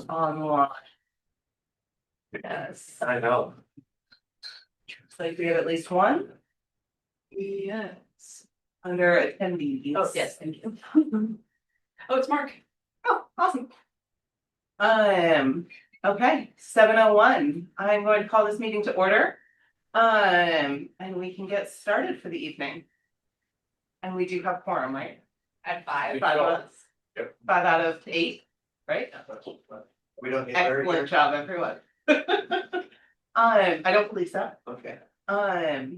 online. Yes, I know. looks like we have at least one. Yes. Under attendees. Oh, yes, thank you. Oh, it's Mark. Oh, awesome. Okay, 7:01. I'm going to call this meeting to order. And we can get started for the evening. And we do have quorum, right? At 5. Five of us. Yep. 5 out of 8, right? We don't get Excellent job, everyone. I don't believe so. Okay. I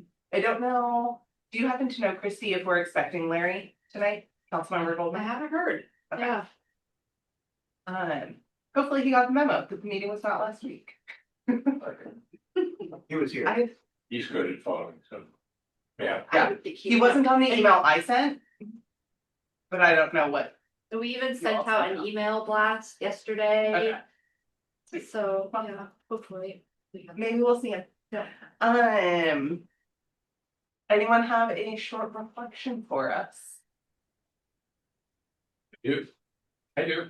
don't know. Do you happen to know, Christy, if we're expecting Larry tonight? Councilmember I Goldman? haven't heard. Okay. Yeah. Hopefully he got the memo, that the meeting was not last week. He was here. He's good at following, so. Yeah. I would think He wasn't on the email I sent. But I don't know what. We even sent out an email blast yesterday, Okay. so yeah, hopefully. we have- Maybe we'll see him. Yeah. Anyone have a short reflection for us? I do.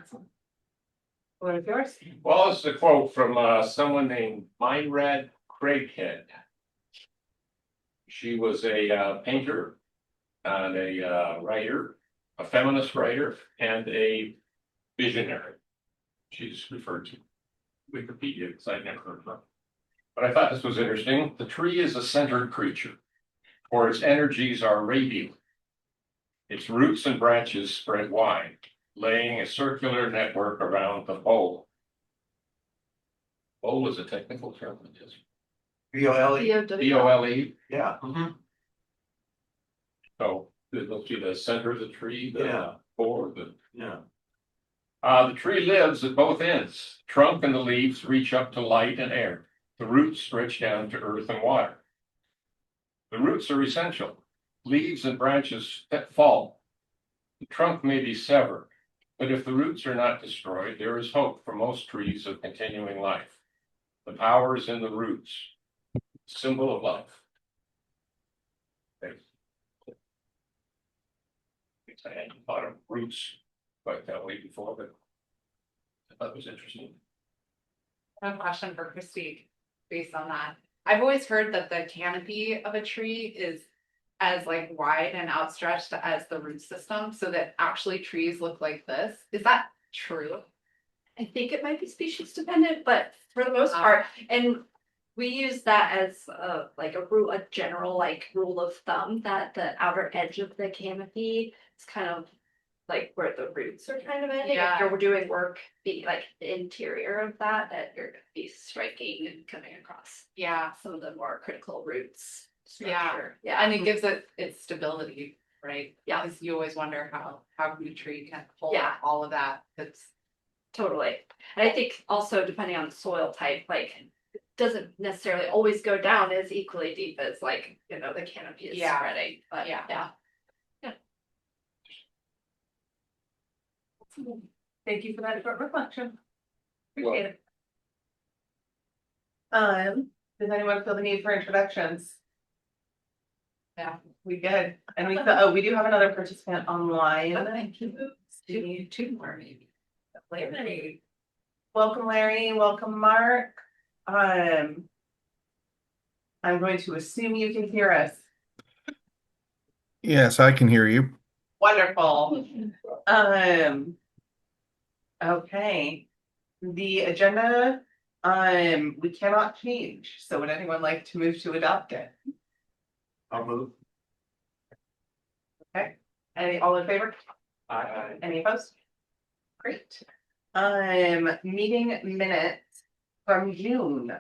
What is yours? Well, this is a quote from someone named Meinrad Craighead. She was a painter and a writer, a feminist writer, and a visionary. She's referred to Wikipedia because I've never heard of her. But I thought this was interesting. The tree is a centered creature, for its energies are radial. Its roots and branches spread wide, laying a circular network around the bole. Bole is a technical term, it is. VOLE. BOLE. Yeah. So it'll see the center of the tree, the Yeah. core, Yeah. the tree lives at both ends. Trunk and the leaves reach up to light and air. The roots stretch down to earth and water. The roots are essential. Leaves and branches that fall. The trunk may be severed, but if the roots are not destroyed, there is hope for most trees of continuing life. The power is in the roots, symbol of life. I hadn't thought of roots quite that way before, but I thought it was interesting. I have a question for Christy based on that. I've always heard that the canopy of a tree is as like wide and outstretched as the root system, so that actually trees look like this. Is that true? I think it might be species dependent, but for the most part, and we use that as like a rule, a general like rule of thumb that the outer edge of the canopy is kind of like where the roots are kind of ending. Yeah. If you're doing work, be like the interior of that you're gonna be striking and coming across Yeah, some of the more critical roots. Yeah. Structure. Yeah. and it gives it its stability, right? Yeah. Because you always wonder how the tree can hold Yeah. all of that. It's Totally. And I think also depending on the soil type, like it doesn't necessarily always go down as equally deep as like, you know, the canopy is Yeah. spreading. But Yeah. yeah. Thank you for that short reflection. Well- Appreciate it. Does anyone feel the need for introductions? Yeah. We good, and we do have another participant online. thank you. You need 2 more maybe. Larry. Welcome, Larry, welcome, Mark. I'm going to assume you can hear us. Yes, I can hear you. Wonderful. Okay. The agenda, we cannot change, so would anyone like to move to adopt it? I'll move. All in favor? Aye. Any opposed? Great. Meeting minutes from June.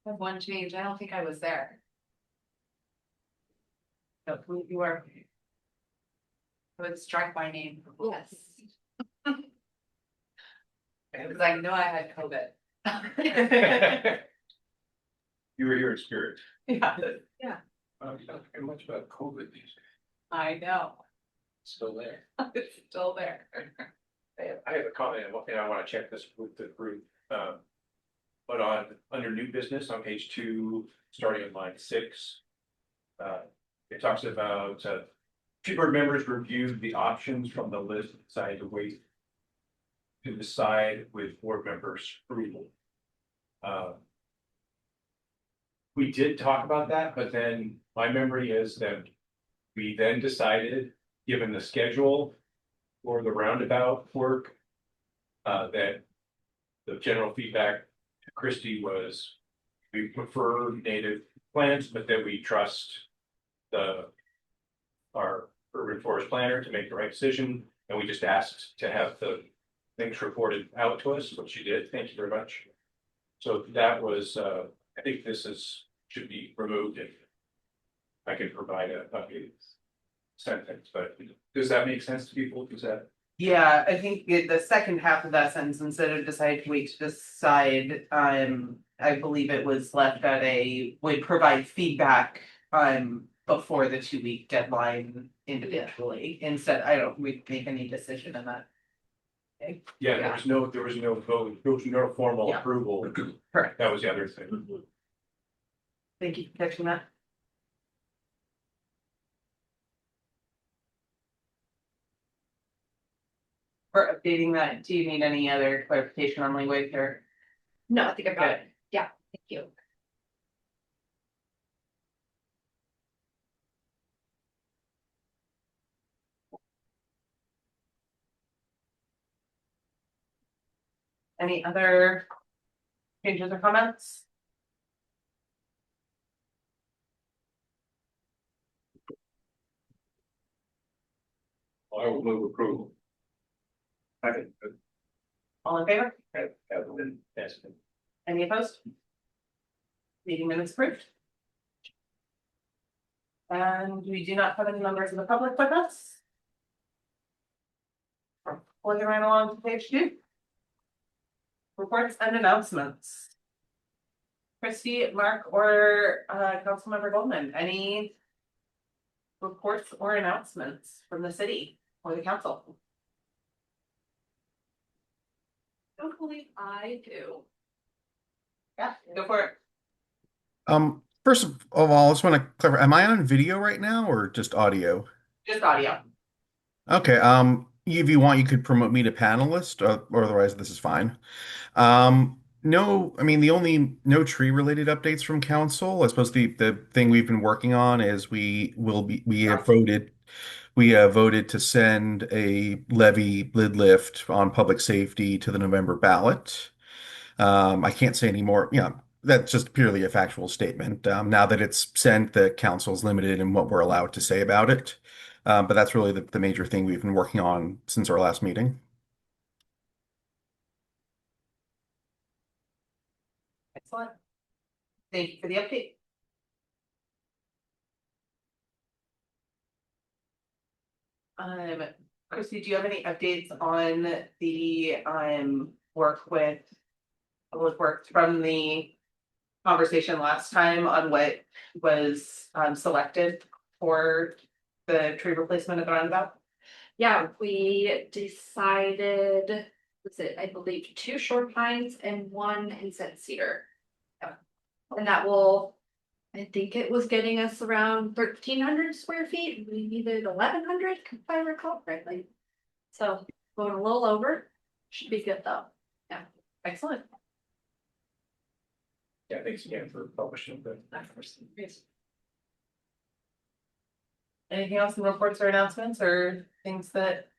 I have one change. I don't think I was there. So who you are? I would strike my name. Yes. Because I know I had COVID. You were here in spirit. Yeah. You don't hear much about COVID these days. I know. Still there. It's still there. I have a comment, and one thing I want to check this with the group. But under new business on page 2, starting on line 6. It talks about, two board members reviewed the options from the list, and decided to wait to decide with board members' approval. We did talk about that, but then my memory is that we then decided, given the schedule for the roundabout work, that the general feedback to Christie was we prefer native plants, but that we trust our urban forest planner to make the right decision. And we just asked to have the things reported out to us, which you did. Thank you very much. So that was, I think should be removed if I could provide a sentence, but does that make sense to people? Does that? Yeah, I think the second half of that sentence, instead of decide to wait to decide, I believe it was left at would provide feedback, before the 2-week deadline individually. Instead, we'd make any decision on that. Okay. Yeah, there was no vote, there was no formal Yeah. approval. Correct. That was the other thing. Thank you for catching that. For updating that, do you need any other clarification on language or? No, I think I got it. Good. Yeah, thank you. Any other changes or comments? I will move approval. All in favor? Have been tested. Any opposed? Meeting minutes approved. And we do not have any members of the public with us. Looking right along to page 2. Reports and announcements. Christie, Mark, or Councilmember Goldman, any reports or announcements from the city or the council? I don't believe I do. Yeah, go for it. First of all, I just want to clarify, am I on video right now or just audio? Just audio. Okay, if you want, you could promote me to panelist, or otherwise this is fine. No, I mean, no tree related updates from council. I suppose the thing we've been working on is we have voted to send a levy lid lift on public safety to the November ballot. I can't say any more. Yeah, that's just purely a factual statement. Now that it's sent, the council's limited in what we're allowed to say about it. But that's really the major thing we've been working on since our last meeting. Excellent. Thank you for the update. Christy, do you have any updates on the work with public works from the conversation last time on what was selected for the tree replacement at the roundabout? Yeah, we decided, I believe 2 short pines and 1 incense cedar. Yeah. And that will, I think it was getting us around 1,300 square feet. We needed 1,100, if I recall correctly. So going a little over, should be good though. Yeah, Excellent. Yeah, thanks again for publishing the. Anything else in reports or announcements or things that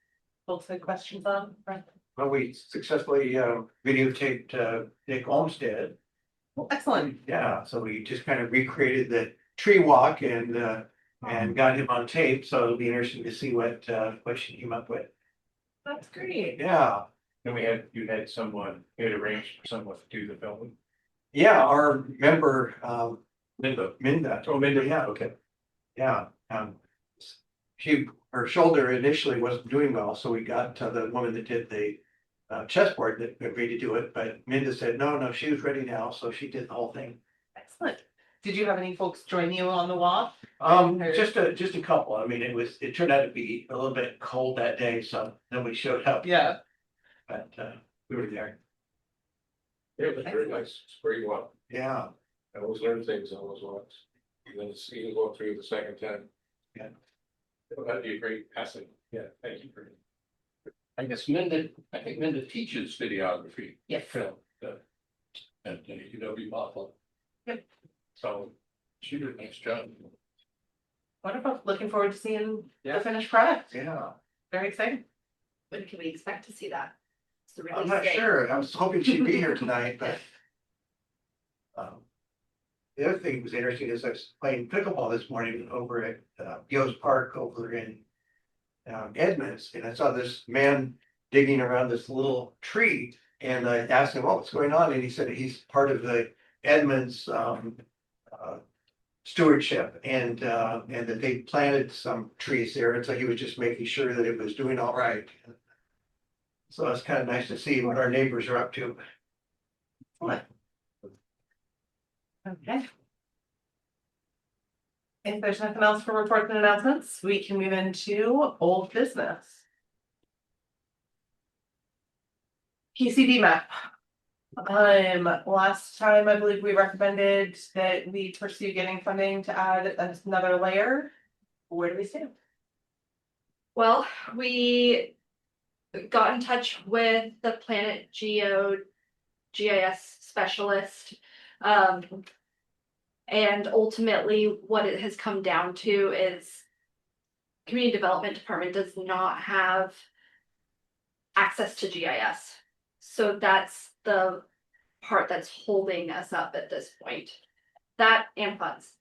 folks had questions on? Well, we successfully videotaped Nick Olmsted. Well, excellent. Yeah, so we just kind of recreated the tree walk and got him on tape, so it'll be interesting to see what she came up with. That's great. Yeah, Then you had arranged for someone to do the filming. yeah, our member, Linda. Minda. Oh, Linda, Yeah. okay. Yeah, her shoulder initially wasn't doing well, so we got the woman that did the chessboard that agreed to do it, but Minda said, no, she was ready now, so she did the whole thing. Excellent. Did you have any folks join you on the walk? Just a couple. I mean, it turned out to be a little bit cold that day, so nobody showed up. Yeah. But we were there. It was very nice, it's very well. Yeah, I always learn things on those walks. And then see you go through the second time. Yeah. That'd be a great passing. Yeah, thank you for. I guess I think Minda teaches videography. Yes. Film, at UW Buffalo. Yep. So she did a nice job. Wonderful. Looking forward to seeing Yeah. the finished product. yeah. Very exciting. When can we expect to see that? It's the I'm release not date. sure. I was hoping she'd be here tonight, but. The other thing that was interesting is I was playing pickleball this morning over at Yo's Park over in Edmonds, and I saw this man digging around this little tree, and I asked him, "Oh, what's going on?" And he said he's part of the Edmonds stewardship, and that they planted some trees there, and so he was just making sure that it was doing all right. So it's kind of nice to see what our neighbors are up to. Okay. If there's nothing else for reports and announcements, we can move into old business. KCD Map. Last time, I believe we recommended that we pursue getting funding to add another layer. Where do we stand? Well, we got in touch with the Planet Geo GIS specialist. And ultimately, what it has come down to is community development department does not have access to GIS. So that's the part that's holding us up at this point. That and funds.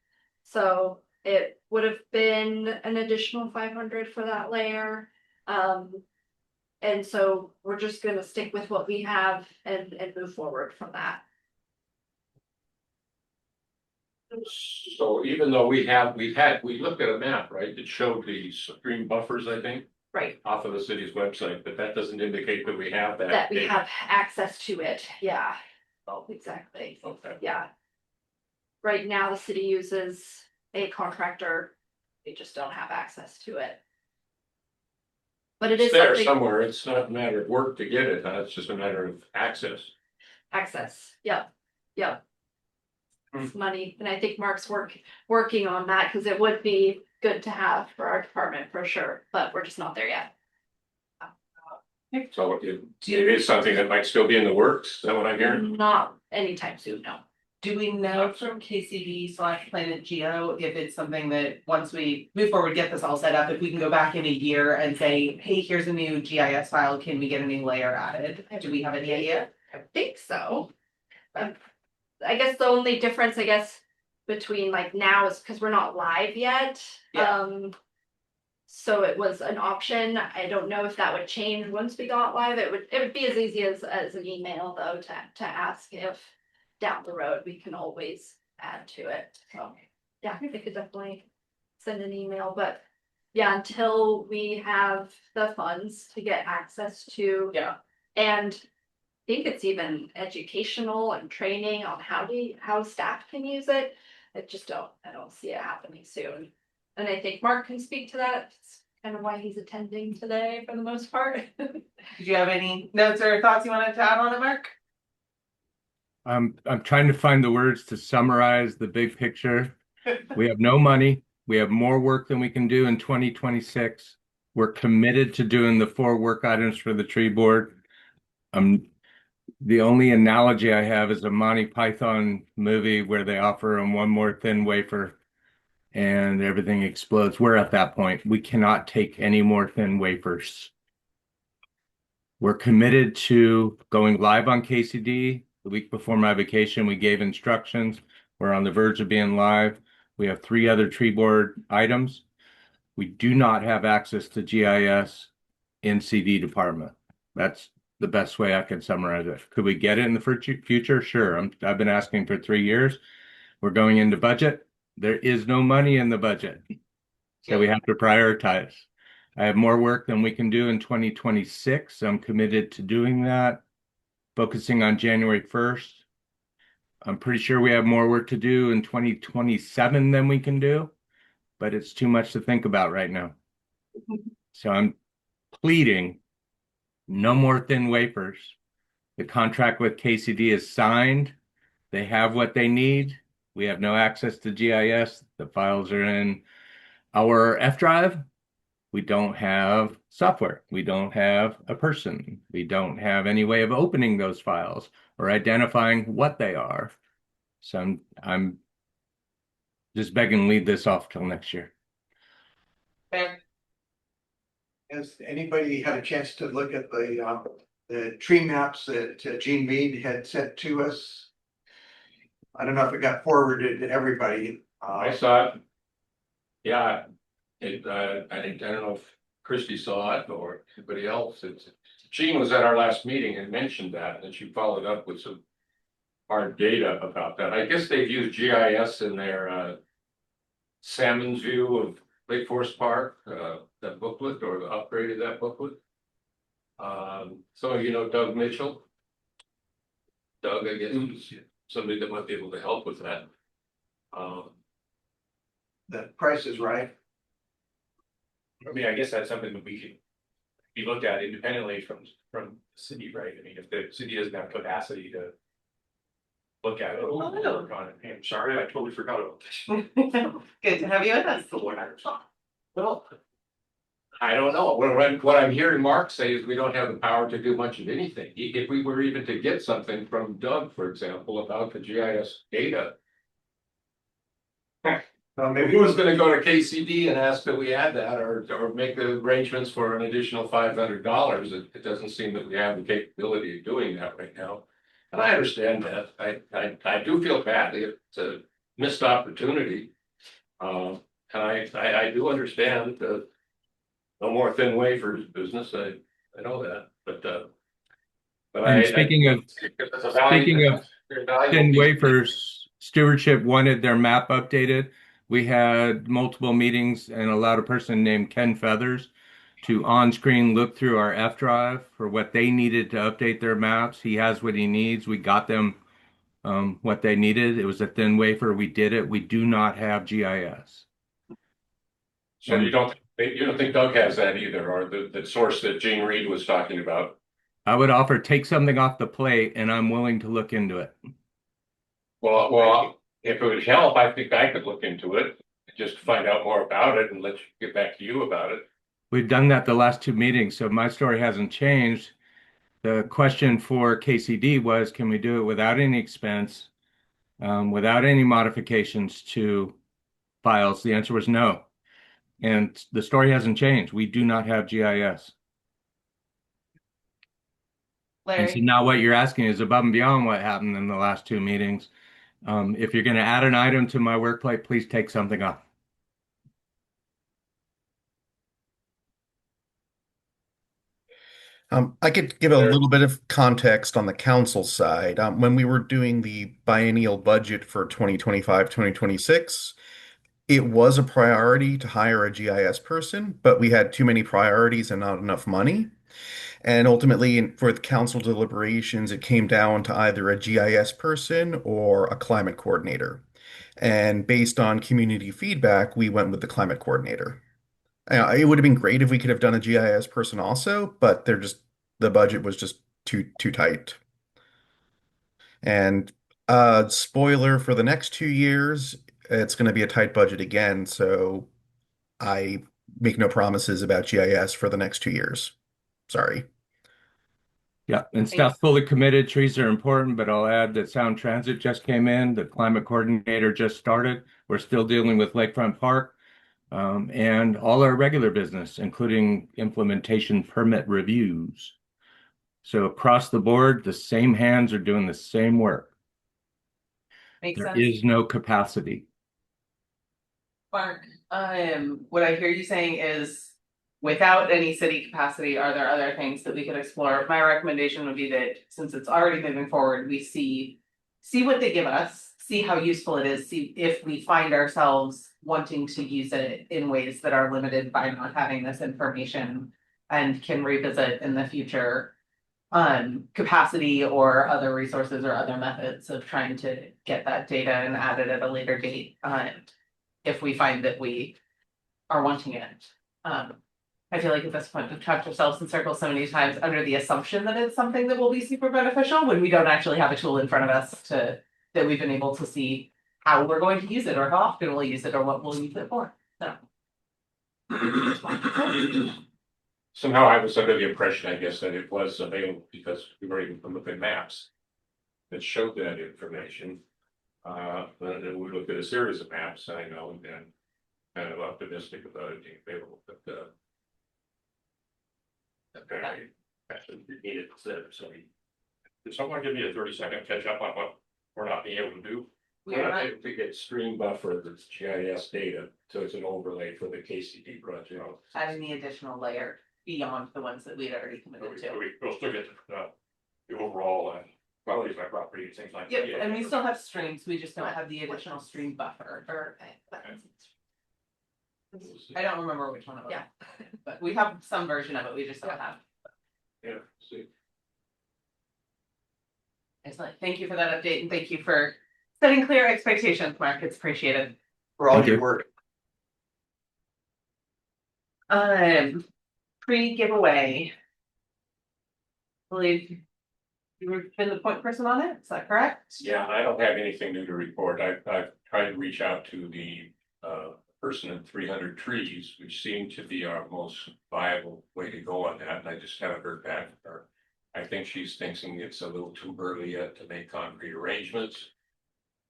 So it would have been an additional 500 for that layer. And so we're just gonna stick with what we have and move forward from that. So even though we looked at a map, right, that showed the stream buffers, I think, Right. off of the city's website, but that doesn't indicate that we have that. That we data. have access to it, yeah. Oh, exactly, Okay. yeah. Right now, the city uses a contractor, they just don't have access to it. But it is It's there something, somewhere. It's not a matter of work to get it, huh? It's just a matter of access. access, yep, yep. Hmm. It's money, and I think Mark's working on that, cause it would be good to have for our department for sure, but we're just not there yet. So it is something that might still be in the works. Is that what I'm hearing? Not anytime soon, no. Do we know from KCD/Planet Geo if it's something that once we move forward, get this all set up, if we can go back in a year and say, hey, here's a new GIS file, can we get a new layer added? Do we have any idea? I think so. I guess the only difference, between like now is because we're not live yet. Yeah. So it was an option. I don't know if that would change once we got live. It would be as easy as an email though to ask if down the road we can always add to it. So yeah, I think they could definitely send an email, but yeah, until we have the funds to get access to. Yeah. And I think it's even educational and training on how staff can use it. I don't see it happening soon. And I think Mark can speak to that. It's kind of why he's attending today for the most part. Did you have any notes or thoughts you wanted to add on it, Mark? I'm trying to find the words to summarize the big picture. We have no money. We have more work than we can do in 2026. We're committed to doing the 4 work items for the tree board. The only analogy I have is a Monty Python movie where they offer them one more thin wafer and everything explodes. We're at that point. We cannot take any more thin wafers. We're committed to going live on KCD. The week before my vacation, we gave instructions. We're on the verge of being live. We have 3 other tree board items. We do not have access to GIS in CD department. That's the best way I can summarize it. Could we get it in the future? Sure. I've been asking for 3 years. We're going into budget. There is no money in the budget. So we have to prioritize. I have more work than we can do in 2026. I'm committed to doing that, focusing on January 1st. I'm pretty sure we have more work to do in 2027 than we can do, but it's too much to think about right now. So I'm pleading no more thin wafers The contract with KCD is signed. They have what they need. We have no access to GIS. The files are in our F drive. We don't have software. We don't have a person. We don't have any way of opening those files or identifying what they are. So I'm just begging to leave this off till next year. Fair. Has anybody had a chance to look at the tree maps that Gene Mead had sent to us? I don't know if it got forwarded to everybody. I saw it. Yeah, I don't know if Christie saw it or anybody else. Jean was at our last meeting and mentioned that, and she followed up with some hard data about that. I guess they've used GIS in their Salmon's View of Lake Forest Park, that booklet or the upgrade of that booklet. So you know Doug Mitchell. Doug, I guess, is somebody that might be able to help with that. The price is right. I mean, I guess that's something that we could be looked at independently from the city, right? I mean, if the city doesn't have capacity to look at it, or work on it. I'm sorry, I totally forgot about this. Good to have you with us. Well, I don't know. What I'm hearing Mark say is we don't have the power to do much of anything. If we were even to get something from Doug, for example, about the GIS data. Maybe Who was gonna go to KCD and ask that we add that or make the arrangements for an additional $500? It doesn't seem that we have the capability of doing that right now. And I understand that. I do feel badly. It's a missed opportunity. And I do understand the no more thin wafers business. I know that, but And speaking of thin wafers, stewardship wanted their map updated. We had multiple meetings and allowed a person named Ken Feathers to on-screen look through our F drive for what they needed to update their maps. He has what he needs. We got them what they needed. It was a thin wafer. We did it. We do not have GIS. So you don't think Doug has that either, or the source that Gene Reed was talking about? I would offer take something off the plate, and I'm willing to look into it. Well, if it would help, I think I could look into it, just find out more about it and let you get back to you about it. We've done that the last two meetings, so my story hasn't changed. The question for KCD was, can we do it without any expense, without any modifications to files? The answer was no. And the story hasn't changed. We do not have GIS. And so Larry, now what you're asking is above and beyond what happened in the last two meetings. If you're going to add an item to my work plate, please take something off. I could give a little bit of context on the council side. When we were doing the biennial budget for 2025, 2026, it was a priority to hire a GIS person, but we had too many priorities and not enough money. And ultimately, for the council deliberations, it came down to either a GIS person or a climate coordinator. And based on community feedback, we went with the climate coordinator. It would have been great if we could have done a GIS person also, but the budget was just too tight. And spoiler for the next 2 years, it's going to be a tight budget again. So I make no promises about GIS for the next 2 years. Sorry. Yeah, and staff fully committed. Trees are important, but I'll add that Sound Transit just came in. The climate coordinator just started. We're still dealing with Lakefront Park and all our regular business, including implementation permit reviews. So across the board, the same hands are doing the same work. makes There sense. is no capacity. Mark, what I hear you saying is without any city capacity, are there other things that we could explore? My recommendation would be that since it's already moving forward, we see what they give us, see how useful it is, see if we find ourselves wanting to use it in ways that are limited by not having this information and can revisit in the future capacity or other resources or other methods of trying to get that data and add it at a later date if we find that we are wanting it. I feel like at this point, we've talked ourselves in circles so many times under the assumption that it's something that will be super beneficial when we don't actually have a tool in front of us that we've been able to see how we're going to use it or how often we'll use it or what we'll use it for. So. Somehow I was under the impression, I guess, that it was available because we were able to look at maps that showed that information. But then we looked at a series of maps, I know, and then kind of optimistic about it being available, but apparently that's what we needed instead, so did someone give me a 30-second catch up on what we're not being able to do? We're not able to get stream buffer that's GIS data, so it's an overlay for the KCD project. Adding the additional layer beyond the ones that we'd already committed to. We'll still get the overall quality of my property and things like that. Yep, and we still have streams, we just don't have the additional stream buffer, or I don't remember which one it was. Yeah. But we have some version of it, we just don't have. Yeah, see. Excellent, thank you for that update, and thank you for setting clear expectations, Mark, it's appreciated. For all Thank your you. work. Pre-giveaway. I believe you've been the point person on it, is that correct? Yeah, I don't have anything new to report. I've tried to reach out to the person in 300 trees, which seemed to be our most viable way to go on that, and I just haven't heard back from her. I think she's thinking it's a little too early yet to make concrete arrangements.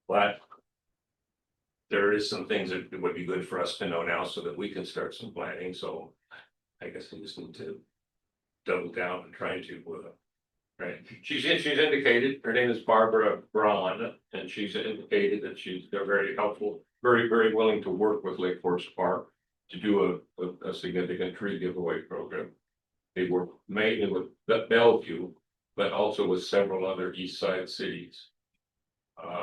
But there is some things that would be good for us to know now so that we can start some planning, so I guess we just need to double down and try to right. She's indicated, her name is Barbara Braun, and she's indicated that they're very helpful, very, very willing to work with Lake Forest Park to do a significant tree giveaway program. They work mainly with Bellevue, but also with several other east side cities,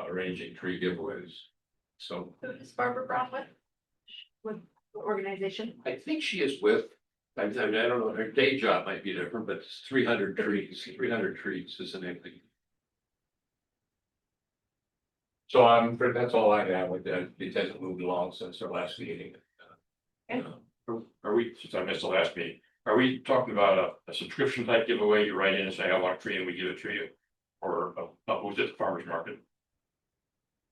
arranging tree giveaways. So Is Barbara Brown with the organization? I think she is with, I don't know, her day job might be different, but it's 300 trees, 300 trees is an thing. So that's all I have with that. It hasn't moved along since our last meeting. Are we, since I missed the last meeting, are we talking about a subscription type giveaway? You write in and say, I want a tree and we give it to you? Or was it the farmer's market?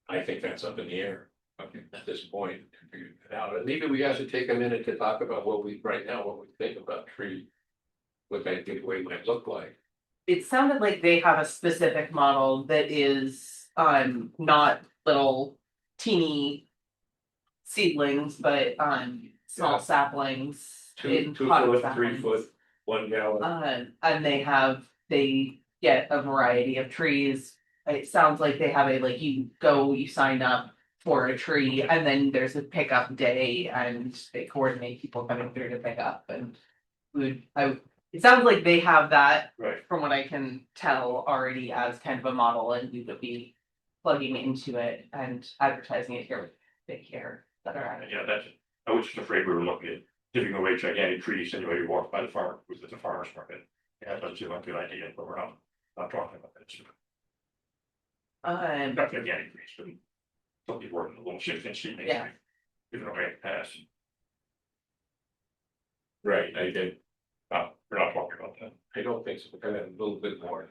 I think that's up in the air. Okay, at this point, to figure it out, and maybe we have to take a minute to talk about what we think about tree, what that giveaway might look like. It sounded like they have a specific model that is not little teeny seedlings, but small Yeah. saplings. 2 potted foot, 3 saplings. foot, 1 gallon. And they get a variety of trees. It sounds like they have you sign up for a tree, and then there's a pickup day, and they coordinate people coming through to pick up. And it sounds like they have that, Right. from what I can tell, already as kind of a model, and we would be plugging into it and advertising it here with big hair that are at it. Yeah, I was just afraid we were looking at giving away gigantic trees anyway you walk by the farm, with the farmer's market. Yeah, that seems like a good idea, but we're not talking about that. Not gigantic trees, but something working a little 6-inch seed. Yeah. Giving away pass. Right, I did. We're not talking about that. I don't think so. We're gonna have a little bit more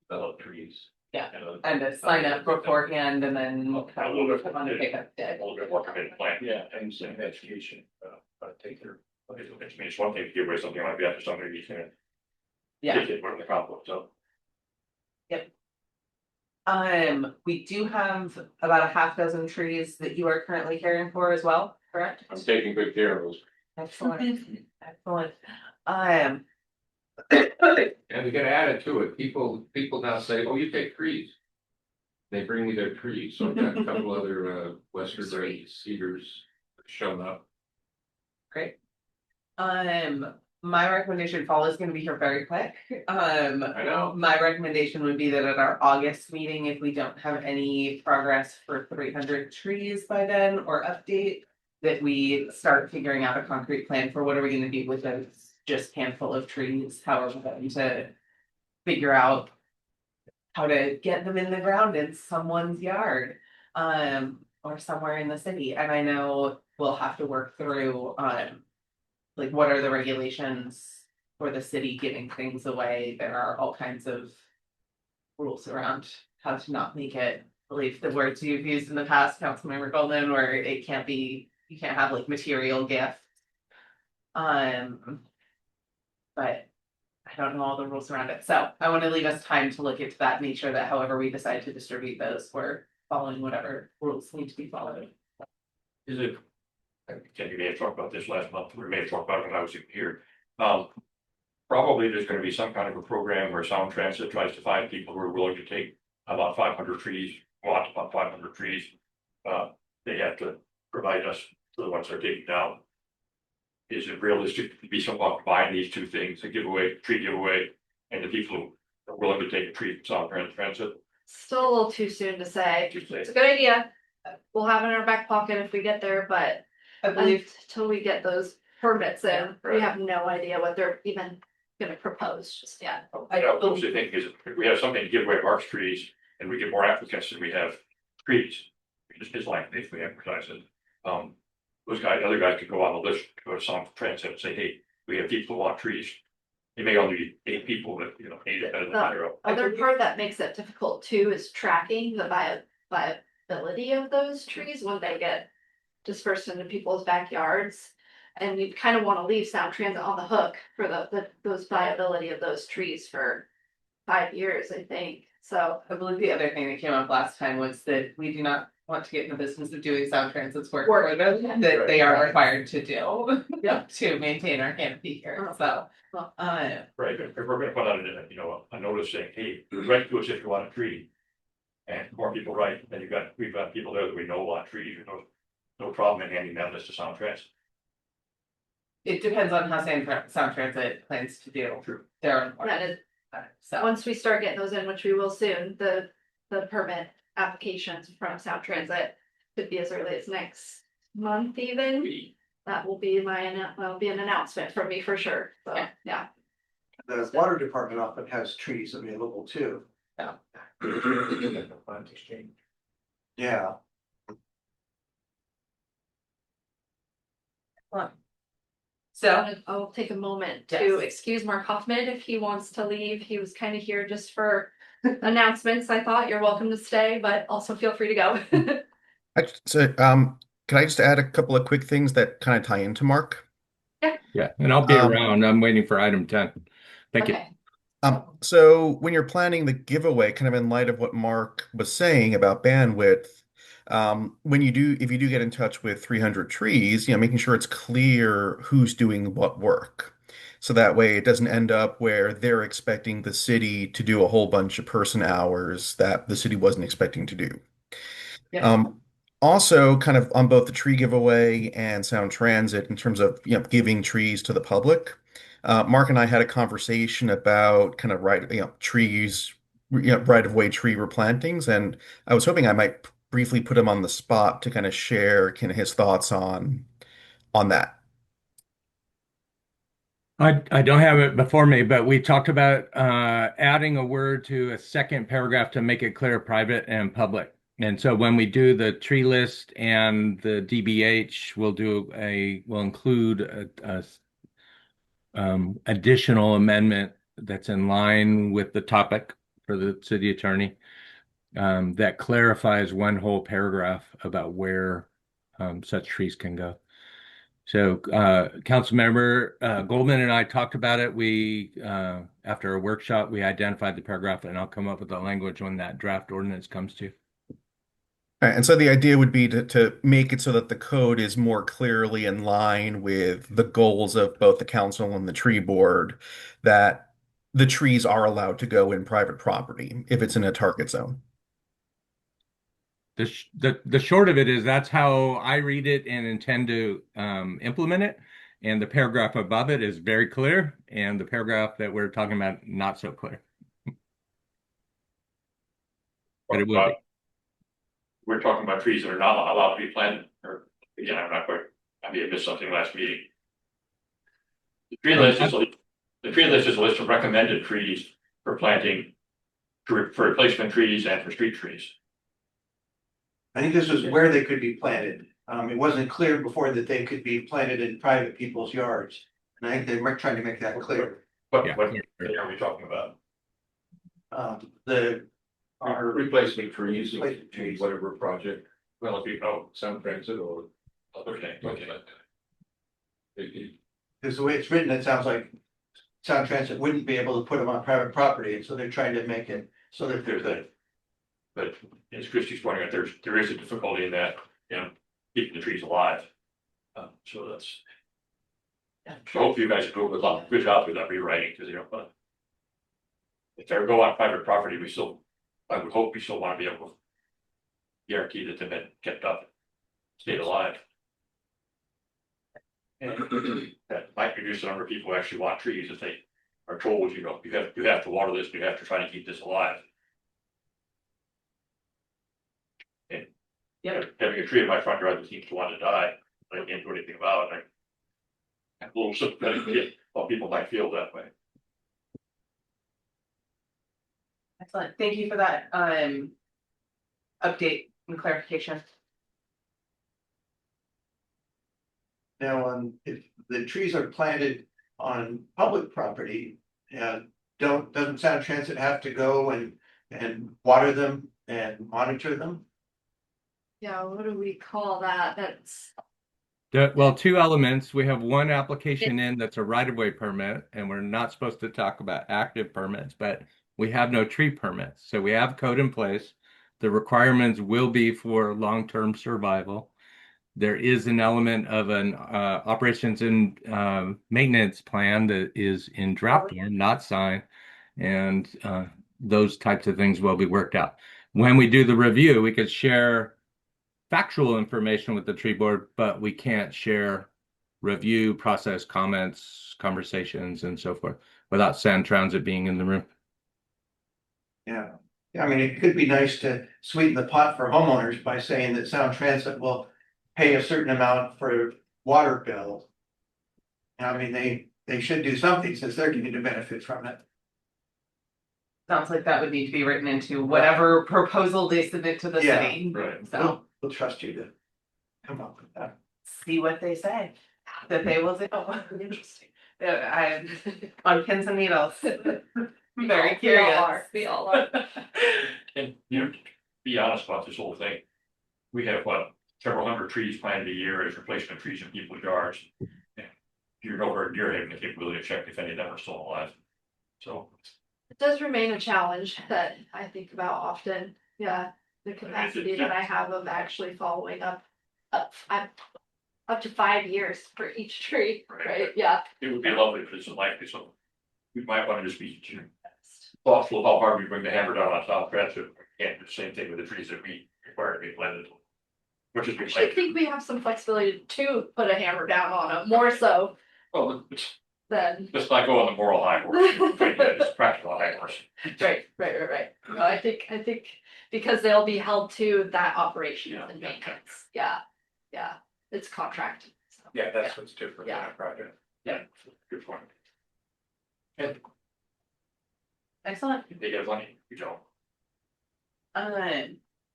developed trees. Yeah. And, And to sign up beforehand, and then A little bit. come on the pickup day. A little bit more committed plan. yeah, and some education, take care. It's one thing to give away something like that to somebody who's gonna. Yeah. Take it, we're in the conflict, so. We do have about a half dozen trees that you are currently caring for as well, correct? I'm taking good care of those. Excellent, excellent. And we get added to it. People now say, oh, you take trees. They bring me their trees. So I've got a couple other western red cedars shown up. Great. My recommendation, fall is gonna be here very quick. I know. My recommendation would be that at our August meeting, if we don't have any progress for 300 trees by then or update, that we start figuring out a concrete plan for what are we gonna do with those just handful of trees, how are we going to figure out how to get them in the ground in someone's yard, or somewhere in the city. And I know we'll have to work through like, what are the regulations for the city giving things away? There are all kinds of rules around how to not make it, I believe the words you've used in the past, Councilmember Goldman, where it can't be, you can't have like material gifts. But I don't know all the rules around it, so I want to leave us time to look into that, make sure that however we decide to distribute those, we're following whatever rules need to be followed. Is it? Ken, you may have talked about this last month, we may have talked about it when I was here. Probably there's gonna be some kind of a program where Sound Transit tries to find people who are willing to take about 500 trees, about 500 trees. They have to provide us for the ones they're taking down. Is it realistic to be someone buying these two things, a giveaway, tree giveaway, and the people who are willing to take a tree from Sound Transit? Still a little too soon to say. Just say, It's a good idea. We'll have it in our back pocket if we get there, but I believe until we get those permits in, Yeah, we right. have no idea what they're even gonna propose just yet. I also think is if we have something to give away Mark's trees and we get more applicants than we have trees. It's likely if we advertise it. Those guys, other guys could go on the list, go to Sound Transit and say, hey, we have people who want trees. It may only be 8 people, but 8 is better than 0. Other part that makes it difficult too is tracking the viability of those trees when they get dispersed into people's backyards. And we kind of want to leave Sound Transit on the hook for those viability of those trees for 5 years, I think. So I believe the other thing that came up last time was that we do not want to get in the business of doing Sound Transit's work Work. for them, that they are required to do. Yeah. To maintain our canopy here, so. Right, if we're gonna put out a notice saying, hey, write to us if you want a tree. And more people write, then we've got people there that we know want trees, no problem in handing that list to Sound Transit. It depends on how Sound Transit plans to do True. their own that part, is, so. once we start getting those in, which we will soon, the permit applications from Sound Transit could be as early as next month even. That will be an announcement from me for sure. So, yeah. The water department often has trees available too. Yeah. Yeah, So, I'll take a moment to Yes. excuse Mark Hoffman if he wants to leave. He was kind of here just for announcements. I thought you're welcome to stay, but also feel free to go. So, can I just add a couple of quick things that kind of tie into Mark? Yeah, and I'll be Um, around. I'm waiting for item 10. Thank you. Okay. So when you're planning the giveaway, kind of in light of what Mark was saying about bandwidth, if you do get in touch with 300 trees, making sure it's clear who's doing what work. So that way it doesn't end up where they're expecting the city to do a whole bunch of person hours that the city wasn't expecting to do. Yeah. Also, kind of on both the tree giveaway and Sound Transit, in terms of giving trees to the public, Mark and I had a conversation about kind of trees, right of way tree replantings, and I was hoping I might briefly put him on the spot to kind of share kind of his thoughts on that. I don't have it before me, but we talked about adding a word to a second paragraph to make it clear private and public. And so when we do the tree list and the DBH, we'll include a additional amendment that's in line with the topic for the city attorney that clarifies one whole paragraph about where such trees can go. So, Councilmember Goldman and I talked about it. We, after a workshop, we identified the paragraph, and I'll come up with the language when that draft ordinance comes to. All right, and so the idea would be to make it so that the code is more clearly in line with the goals of both the council and the tree board, that the trees are allowed to go in private property if it's in a target zone. The short of it is that's how I read it and intend to implement it. And the paragraph above it is very clear, and the paragraph that we're talking about not so clear. But it will be. We're talking about trees that are not allowed to be planted, or again, I'm not quite, I may have missed something last meeting. The tree list is a list of recommended trees for planting, for replacement trees and for street trees. I think this is where they could be planted. It wasn't clear before that they could be planted in private people's yards. And I think they're trying to make that clear. What, Yeah. what are we talking about? The, Replacement trees, Replacement trees. whatever project, well, if you know, sound transit or other things like that. because the way it's written, it sounds like Sound Transit wouldn't be able to put them on private property, and so they're trying to make it so that they're good. But as Christie's pointing out, there is a difficulty in that, keeping the trees alive. So that's. So hopefully you guys do a good job with that rewriting, because if they go on private property, I would hope we still want to be able to guarantee that they've been kept up, stayed alive. And that might reduce the number of people who actually want trees if they are told, you have to water this, you have to try to keep this alive. And having a tree in my front yard that seems to want to die, I can't do anything about it. I'm a little sympathetic, while people might feel that way. Excellent. Thank you for that, update and clarification. Now, if the trees are planted on public property, doesn't Sound Transit have to go and water them and monitor them? Yeah, what do we call that? That's, Well, two elements. We have one application in that's a right-of-way permit, and we're not supposed to talk about active permits, but we have no tree permits. So we have code in place. The requirements will be for long-term survival. There is an element of an operations and maintenance plan that is in draft form, not signed, and those types of things will be worked out. When we do the review, we could share factual information with the tree board, but we can't share review process, comments, conversations, and so forth without Sound Transit being in the room. Yeah, I mean, it could be nice to sweeten the pot for homeowners by saying that Sound Transit will pay a certain amount for water bill. I mean, they should do something since they're getting to benefit from it. Sounds like that would need to be written into whatever proposal they submit to the Yeah, city. right. So We'll trust you to come up with that. see what they say, that they will do. interesting. I'm on pins and needles. We Very all curious. are. We all are. And, to be honest about this whole thing, we have, several hundred trees planted a year as replacement trees in people's yards. And you're nowhere near having the capability to check if any of them are still alive. So. It does remain a challenge that I think about often. Yeah, the capacity that I have of actually following up to 5 years for each tree, right? Yeah. It would be lovely, but it's unlikely, so we might want to just be thoughtful about how hard we bring the hammer down on South Transit. We can't do the same thing with the trees that we require to be planted. Which is I actually think we have some flexibility to put a hammer down on them, more so well, than. let's not go on the moral high horse. It's practical high horse. Right. No, I think because they'll be held to that operation and maintenance. Yeah, it's contract. So, Yeah, that's what's different in Yeah. our project. Yeah, good point. And Excellent. They get money, we don't.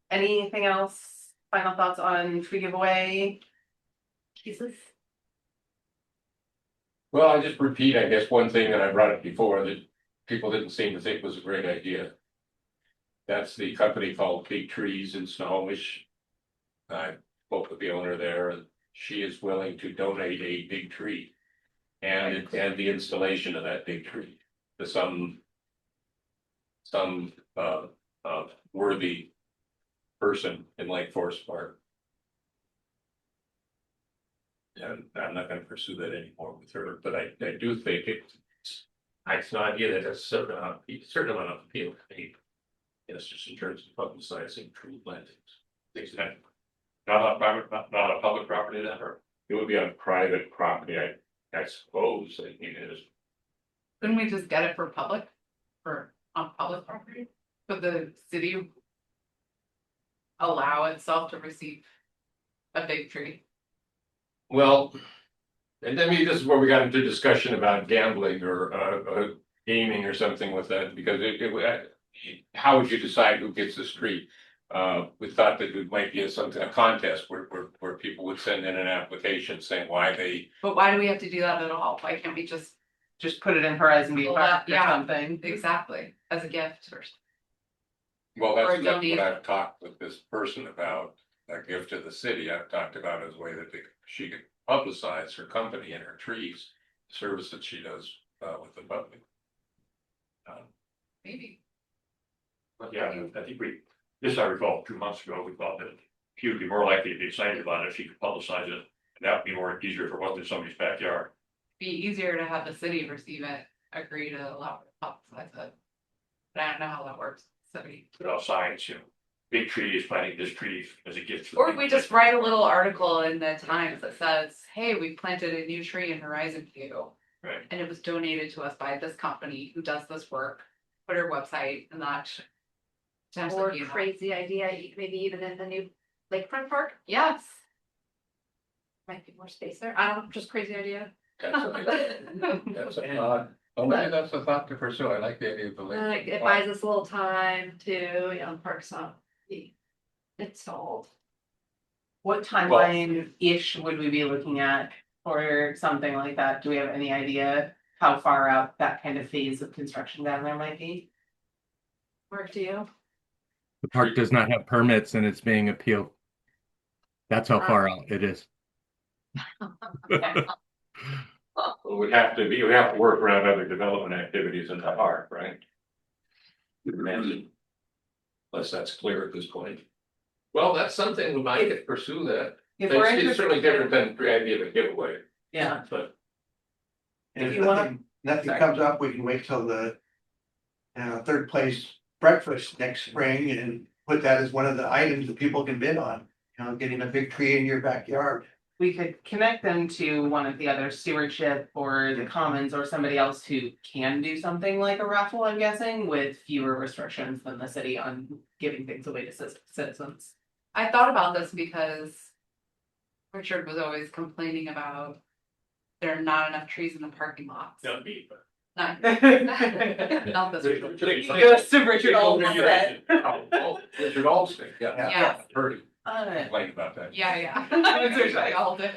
Anything else? Final thoughts on tree giveaway pieces? Well, I just repeat, I guess, one thing that I brought up before that people didn't seem to think was a great idea. That's the company called Big Trees in Snohomish. I spoke with the owner there, and she is willing to donate a big tree. And the installation of that big tree to some worthy person in Lake Forest Park. And I'm not gonna pursue that anymore with her, but I do think it's an idea that has a certain amount of appeal to me. It's just in terms of publicizing tree plantings, things that not on public property that are, it would be on private property, I suppose, I mean, it is. Couldn't we just get it on public property? Could the city allow itself to receive a big tree? Well, and I mean, this is where we got into discussion about gambling or gaming or something with that, because how would you decide who gets the street? We thought that it might be a contest where people would send in an application saying why they, But why do we have to do that at all? Why can't we just, put it in Horizon View Well, Park or yeah. something. exactly, as a gift or? well, Or that's what donate. I've talked with this person about, a gift to the city. I've talked about as a way that she could publicize her company and her trees, service that she does with the public. Maybe. But yeah, I think I recall 2 months ago, we thought that he would be more likely to be excited about it if he could publicize it. And that would be more easier for what's in somebody's backyard. Be easier to have the city receive it, agree to allow it to publicize it. But I don't know how that works, so Put out signs, big tree is planting this tree as a gift. or we just write a little article in the Times that says, hey, we planted a new tree in Horizon View. Right. And it was donated to us by this company who does this work, put our website and that. Or crazy idea, maybe even in the new lakefront park, Yes. might be more space there. I don't know, just crazy idea. That's a thought. Oh, maybe that's a thought to pursue. I like the idea of the lake. Like it buys us a little time to, the park's not be installed. What timeline-ish would we be looking at for something like that? Do we have any idea how far out that kind of phase of construction down there might be? Mark, do you? The park does not have permits and it's being appealed. That's how far out it is. We have to work around other development activities in the park, right? Unless that's clear at this point. Well, that's something we might pursue that. If we're It's certainly interested, different than the idea of a giveaway, yeah, but And If if you wanna- nothing Sorry. comes up, we can wait till the third place breakfast next spring and put that as one of the items that people can bid on. Getting a big tree in your backyard. we could connect them to one of the other stewardship or the commons or somebody else who can do something like a raffle, I'm guessing, with fewer restrictions than the city on giving things away to citizens. I thought about this because Richard was always complaining about there are not enough trees in the parking lots. Not me, but. Not, It not this Richard. goes to Richard Olmsted. Richard Olmsted, yeah. Yeah. Heard Uh, complain about that. Yeah. That's We right. all did.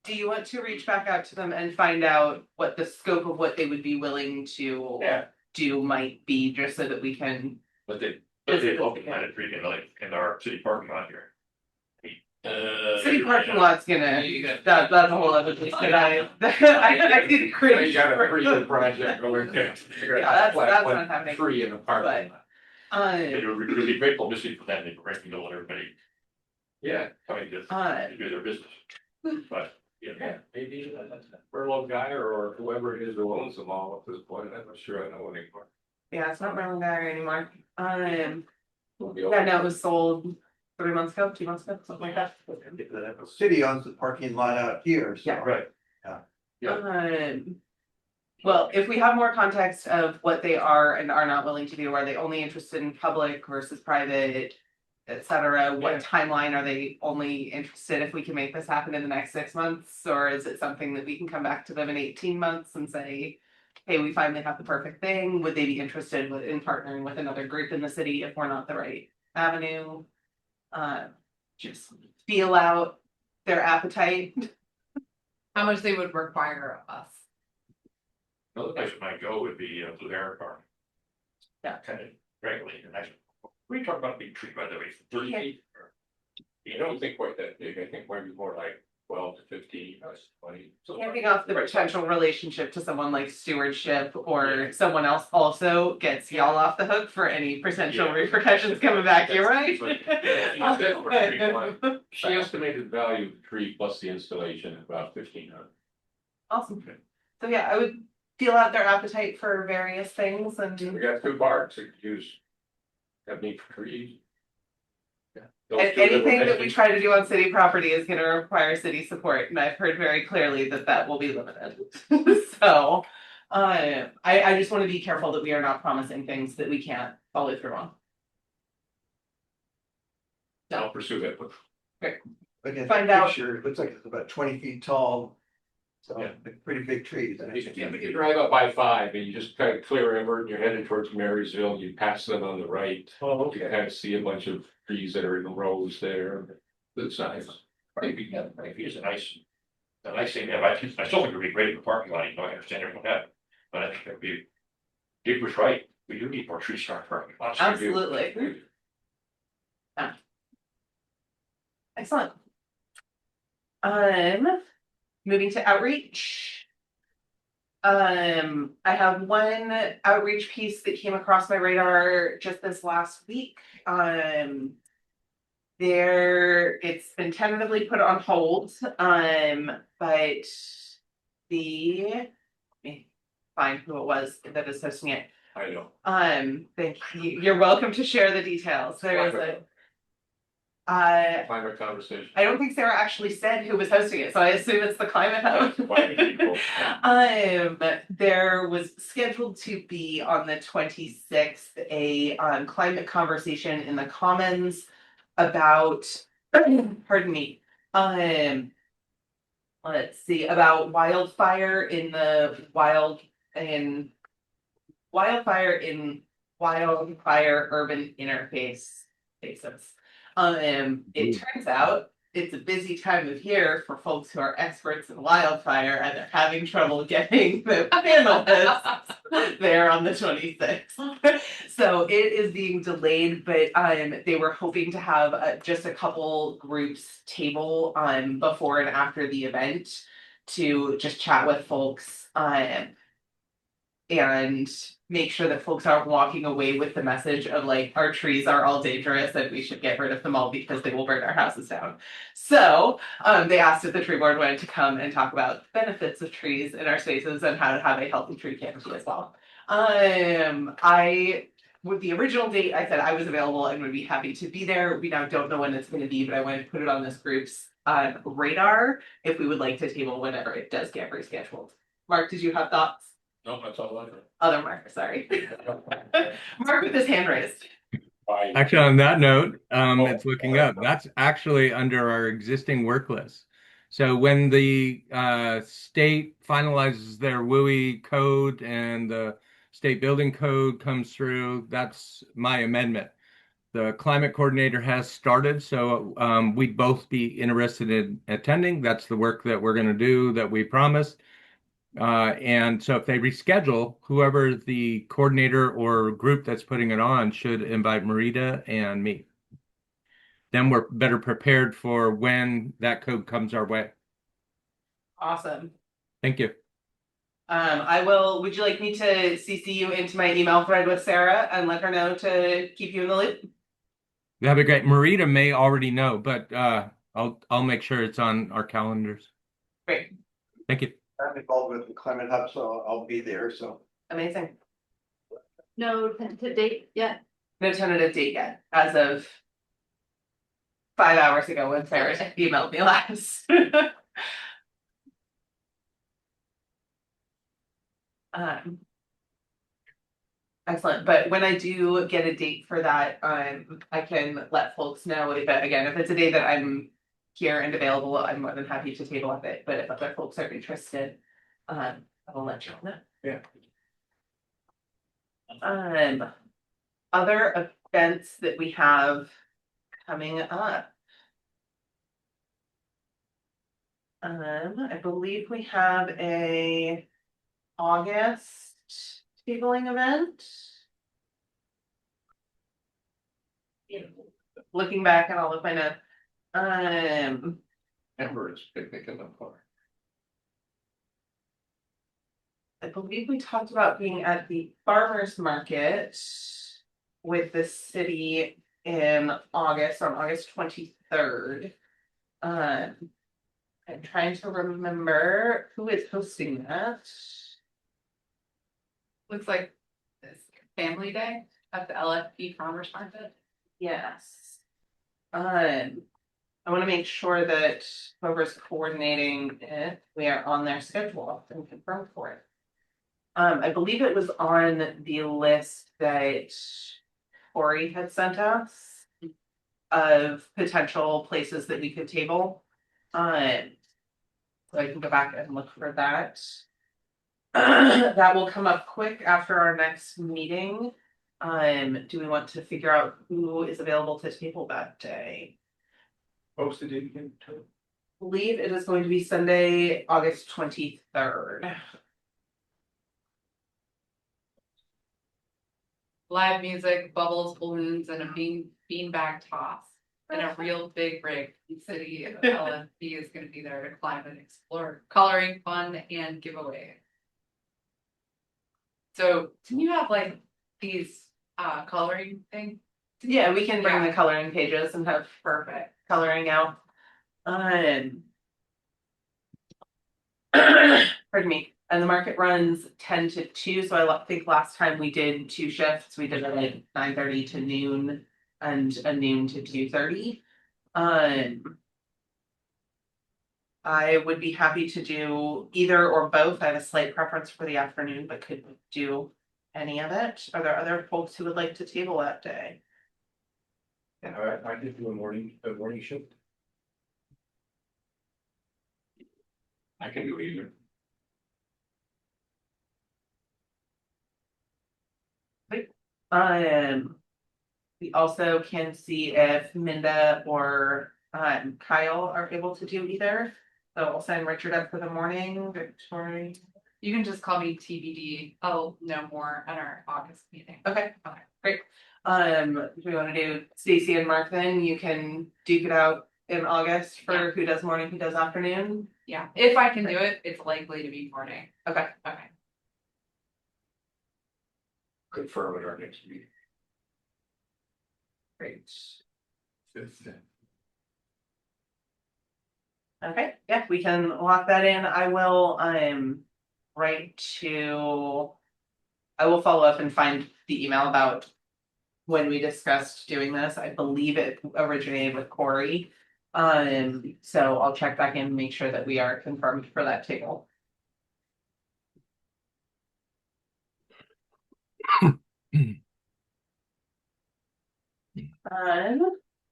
Do you want to reach back out to them and find out what the scope of what they would be willing to Yeah, do might be, just so that we can? But they both planted a tree in our city parking lot here. City parking lot's gonna, You got- that's a whole other thing that I did You cringe got a for. pretty good project going there. Yeah, that's not happening. Tree in the parking lot. They were really grateful to see for that, they were grateful to let everybody Yeah, coming to Uh, do their business. But, yeah, maybe Furlong guy or whoever it is who owns them all at this point, I'm not sure I know anymore. yeah, it's not Maryland Guy anymore. It'll be Yeah, no, it was sold 3 months ago, 2 months ago, something like that. The city owns the parking lot out here, so. Yeah. right, Well, if we have more context of what they are and are not willing to do, are they only interested in public versus private, et cetera? What timeline are they only interested if we can make this happen in the next 6 months? Or is it something that we can come back to them in 18 months and say, hey, we finally have the perfect thing? Would they be interested in partnering with another group in the city if we're not the right avenue? Just feel out their appetite. How much they would require of us. another place that might go would be Blue Heron Park. Yeah. Kind of regularly, and actually, we talk about a big tree, by the way, 30 Yeah. feet. Or, I don't think quite that big, I think maybe more like 12 to 15, 20. Handing off the potential relationship to someone like stewardship or someone else also gets y'all off the hook for any potential Yeah. repercussions coming back, you're right. She estimated the value of the tree plus the installation at about 1,500. Awesome. So yeah, I would feel out their appetite for various things We and got 2 parks that could use. Have need for trees. Yeah. Those two anything little that we try to do on city property is gonna require city support, and I've heard very clearly that that will be limited. So, I just wanna be careful that we are not promising things that we can't follow through on. I'll pursue that, but Like in Find the out. picture, it looks like it's about 20 feet tall. So, Yeah. pretty big trees. You drive up by 5 and you just kind of clear Everett and you're headed towards Marysville, you pass them on the right. Oh, You kind of see a bunch of trees that are in rows there, good size. Maybe it's a nice thing, yeah, I still think it'd be great in the parking lot, you know, I understand everyone that, but I think that'd be. Dick was right, we do need more trees in our parking lots. We do. Absolutely. Excellent. Moving to outreach. I have one outreach piece that came across my radar just this last week. It's been tentatively put on hold, but let me find who it was that is hosting it. I know. Thank you. You're welcome to share the details. There is a Climate conversation. I don't think Sarah actually said who was hosting it, so I assume it's the Climate Hub. Climate people. There was scheduled to be on the 26th a climate conversation in the Commons about, pardon me, let's see, about wildfire in wildfire urban interface spaces. It turns out it's a busy time of year for folks who are experts in wildfire and they're having trouble getting the panelists there on the 26th. So it is being delayed, but they were hoping to have just a couple groups table before and after the event to just chat with folks and make sure that folks aren't walking away with the message of like our trees are all dangerous and we should get rid of them all because they will burn our houses down. So they asked if the tree board wanted to come and talk about the benefits of trees in our spaces and how to have a healthy tree canopy as well. With the original date, I said I was available and would be happy to be there. We now don't know when it's going to be, but I wanted to put it on this group's radar if we would like to table whenever it does get rescheduled. Mark, did you have thoughts? No, that's all I know. Other Mark, sorry. Mark with his hand raised. Actually, on that note, it's looking up. That's actually under our existing work list. So when the state finalizes their WUI code and the state building code comes through, that's my amendment. The climate coordinator has started, so we'd both be interested in attending. That's the work that we're going to do that we promised. And so if they reschedule, whoever the coordinator or group that's putting it on should invite Marita and me. Then we're better prepared for when that code comes our way. Awesome. Thank you. Would you like me to CC you into my email thread with Sarah and let her know to keep you in the loop? That'd be great. Marita may already know, but I'll make sure it's on our calendars. Great. Thank you. I'm involved with the Climate Hub, so I'll be there, so. Amazing. No tentative date yet. No tentative date yet, as of 5 hours ago when Sarah emailed me last. Excellent, but when I do get a date for that, I can let folks know if it's a day that I'm here and available, I'm more than happy to table up it, but if other folks are interested, I will let you know. Yeah. Other events that we have coming up. I believe we have a August tabling event. Looking back at all of my notes. Amber is picnic in the park. I believe we talked about being at the farmers market with the city in August, on August 23rd. I'm trying to remember who is hosting that. Looks like this family day at the LFP Farmers Market. Yes. I want to make sure that whoever's coordinating it, we are on their schedule and confirmed for it. I believe it was on the list that Corey had sent us of potential places that we could table. So I can go back and look for that. That will come up quick after our next meeting. Do we want to figure out who is available to table that day? Posted it again. Believe it is going to be Sunday, August 23rd. Live music, bubbles, balloons, and a beanbag toss. And a real big rig. The city of LFB is gonna be there to climb and explore. Coloring, fun, and giveaway. So, can you have like these coloring thing? Yeah, we can bring Yeah. the coloring pages and have Perfect. coloring out. Pardon me. And the market runs 10 to 2. So I think last time we did 2 shifts. We did it like 9:30 to noon and a noon to 2:30. I would be happy to do either or both. I have a slight preference for the afternoon, but could do any of it. Are there other folks who would like to table that day? Yeah, I did do a morning shift. I can do either. We also can see if Minda or Kyle are able to do either. So I'll send Richard up for the morning, Victoria. You can just call me TBD. I'll know more at our August meeting. Okay, great. Do we want to do Stacy and Mark then? You can duke it out in August for who does morning, who does afternoon. Yeah, if I can do it, it's likely to be morning. Okay. Okay. Confirm at our next meeting. Great. Fifth. Okay, yeah, we can lock that in. I will I will follow up and find the email about when we discussed doing this. I believe it originated with Corey. So I'll check back in and make sure that we are confirmed for that table.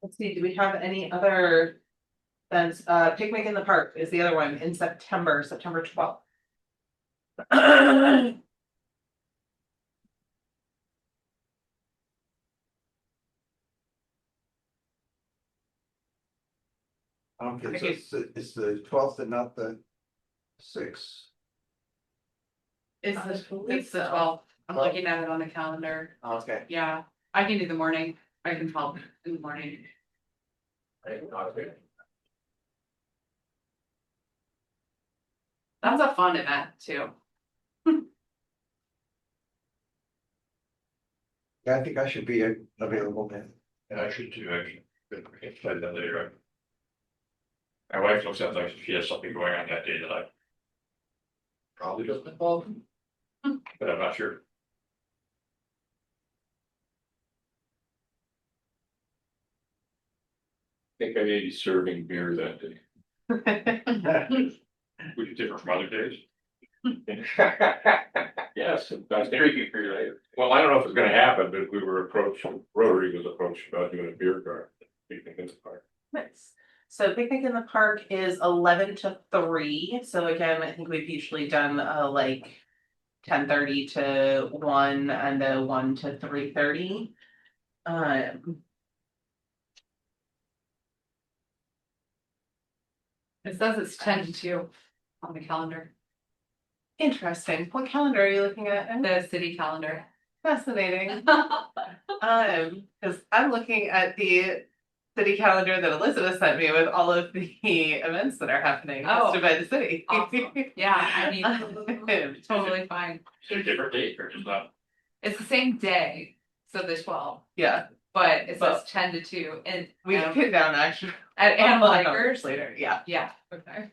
Let's see, do we have any other events? Picnic in the Park is the other one in September, September 12th. It's the 12th and not the 6th. It's the 12th. I'm looking at it on the calendar. Okay. Yeah, I can do the morning. I can help in the morning. That's a fun event too. Yeah, I think I should be available then. And I should too, actually. I can find that later. My wife looks at like she has something going on that day that I probably doesn't involve, but I'm not sure. I think I may be serving beer that day, which is different from other days. Yes, that's drinking for you later. Well, I don't know if it's gonna happen, but we were approached, Rotary was approached about doing a beer garden. Picnic in the park. Nice. So picnic in the park is 11 to 3. So again, I think we've usually done like 10:30 to 1 and a 1 to 3:30. It says it's 10 to 2 on the calendar, Interesting. What calendar are you looking at? the city calendar. Fascinating. Because I'm looking at the city calendar that Elizabeth sent me with all of the events that are happening Oh. hosted by the city. Awesome. Yeah, I mean, totally fine. Is it a different date or just not? It's the same day, so the 12th, Yeah, but it says But- 10 to 2 and we can pin down actually. at Animal I'll Hikers. later. Yeah. Yeah, okay.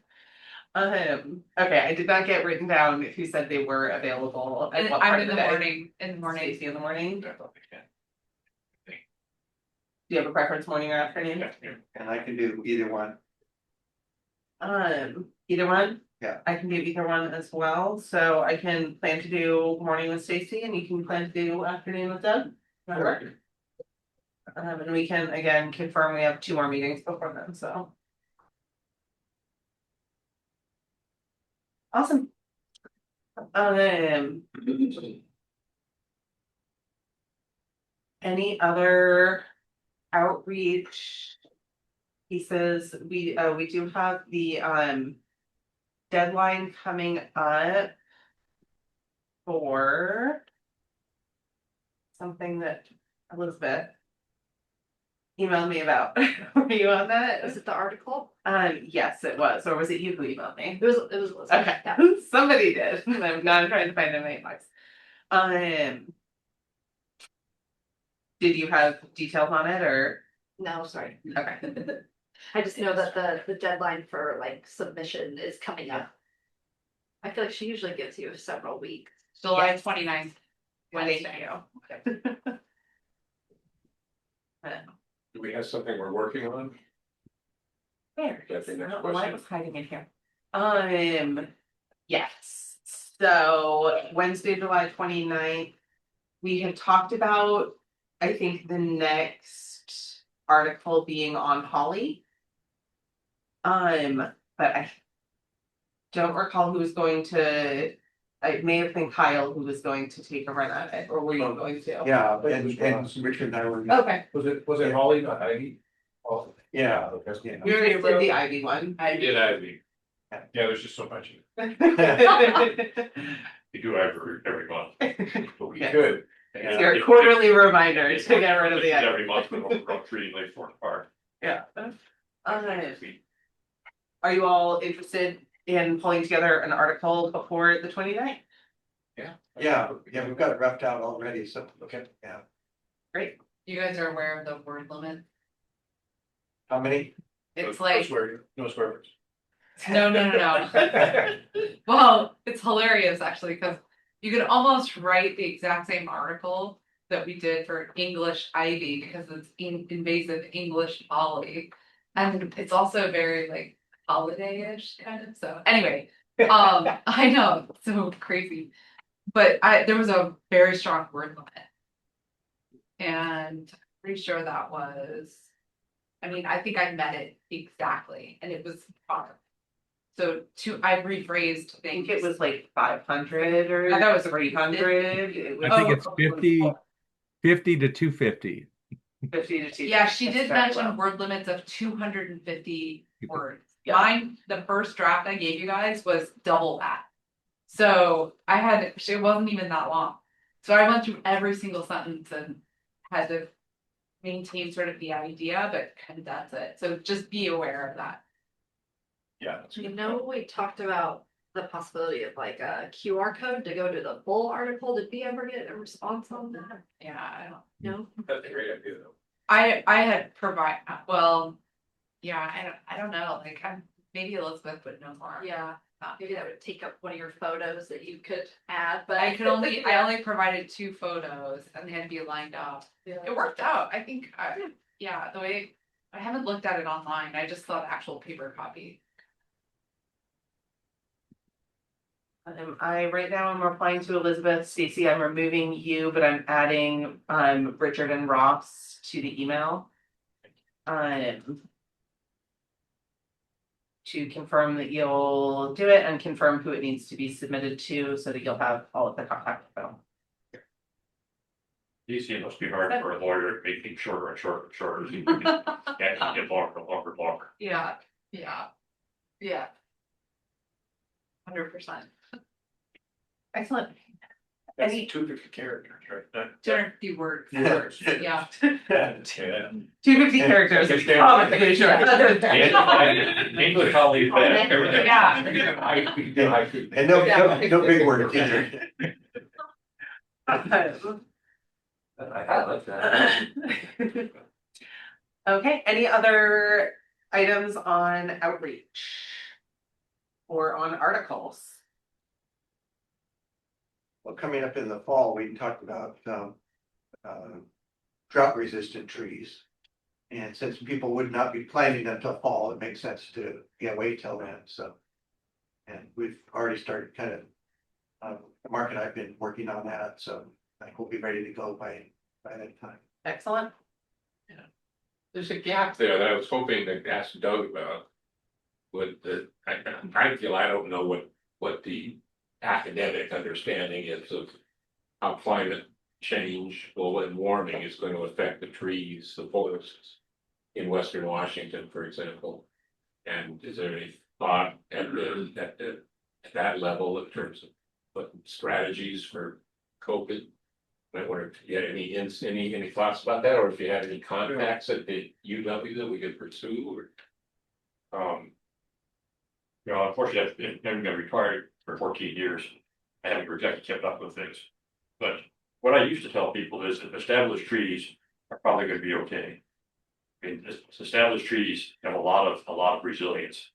Okay, I did not get written down who said they were available. At And what I'm part in of the day? morning, in the morning. Stacy in the morning. I thought they can. Do you have a preference, morning or afternoon? Yeah. And I can do either one. Either one? Yeah. I can do either one as well, so I can plan to do morning with Stacy and you can plan to do afternoon with Doug. That work? And we can again confirm we have 2 more meetings before then, so. Awesome. Any other outreach pieces? We do have the deadline coming up for something that Elizabeth emailed me about. Were you on that? Was it the article? Yes, it was. Or was it you who emailed me? It was Elizabeth. Okay, Yeah. somebody did. I'm not trying to find it in my inbox. Did you have details on it or? No, sorry. Okay. I just know that the deadline for like submission is coming up. I feel like she usually gives you several weeks. July Yes. 29th. Thank Wednesday. you. Do we have something we're working on? There. That's the next The light question. was hiding in here. Yes, so Wednesday, July 29th. We had talked about, I think, the next article being on Holly. But I don't recall who was going to, it may have been Kyle who was going to take a run at it, or were you going to? Yeah, and Richard and I were. Okay. Was it Holly, not Ivy? Oh, Yeah. okay. Yeah. We already did the Ivy one. I did Ivy. Yeah, there's just so much. We do every month. But we Yes. could. It's your quarterly reminder to get rid of the Ivy. Every month, we're treating Lake Forest Park. Yeah. Are you all interested in pulling together an article before the 29th? Yeah, we've got it roughed out already, so, okay, yeah. Great. You guys are aware of the word limit? How many? It's No like, swear, no swear words. no. Well, it's hilarious actually, because you could almost write the exact same article that we did for English Ivy because it's invasive English Ollie. And it's also very like holiday-ish kind of. So anyway, I know, it's so crazy. But there was a very strong word limit. And I'm pretty sure that was, I mean, I think I met it exactly and it was proper. So I've rephrased I think things. it was like 500 or I thought it was 300. It was I think Oh. it's 50 to 250. 50 to 2. Yeah, she did That's mention well. word limits of 250 words. Yeah. Mine, the first draft I gave you guys was double that. So it wasn't even that long. So I went through every single sentence and had to maintain sort of the idea, but kind of that's it. So just be aware of that. Yeah. You know, we talked about the possibility of like a QR code to go to the full article. Did we ever get a response on that? Yeah, I don't. No? That's a great idea though. I had yeah, I don't know, like maybe Elizabeth would know more. Yeah, maybe that would take up one of your photos that you could add, but I only provided 2 photos and they had to be lined up. It worked out, I think, yeah, the way, I haven't looked at it online, I just saw the actual paper copy. Right now I'm replying to Elizabeth. Stacy, I'm removing you, but I'm adding Richard and Ross to the email. To confirm that you'll do it and confirm who it needs to be submitted to so that you'll have all of the contact info. It must be hard for a lawyer to make things shorter and shorter and shorter. So you can get longer, longer, longer. Yeah. 100%. Excellent. That's 250 characters, right? 250 words. Words. Yeah. Yeah. 250 characters. Yes, there. Oh, pretty sure. English colleagues, everything. Yeah. And no big words either. Okay, any other items on outreach? Or on articles? Well, coming up in the fall, we talked about drought resistant trees. And since people would not be planting until fall, it makes sense to, wait till then, so. And we've already started kind of, Mark and I have been working on that, so I think we'll be ready to go by that time. Excellent. There's a gap there that I was hoping to ask Doug about. I feel I don't know what what the academic understanding is of how climate change, global warming is going to affect the trees, the forests in Western Washington, for example. And is there any thought at that level in terms of what strategies for coping? I wonder if you had any thoughts about that, or if you had any contacts at the UW that we could pursue, or? You know, unfortunately, I've been retired for 14 years. I haven't exactly kept up with things. But what I used to tell people is that established trees are probably going to be okay. I mean, established trees have a lot of resilience.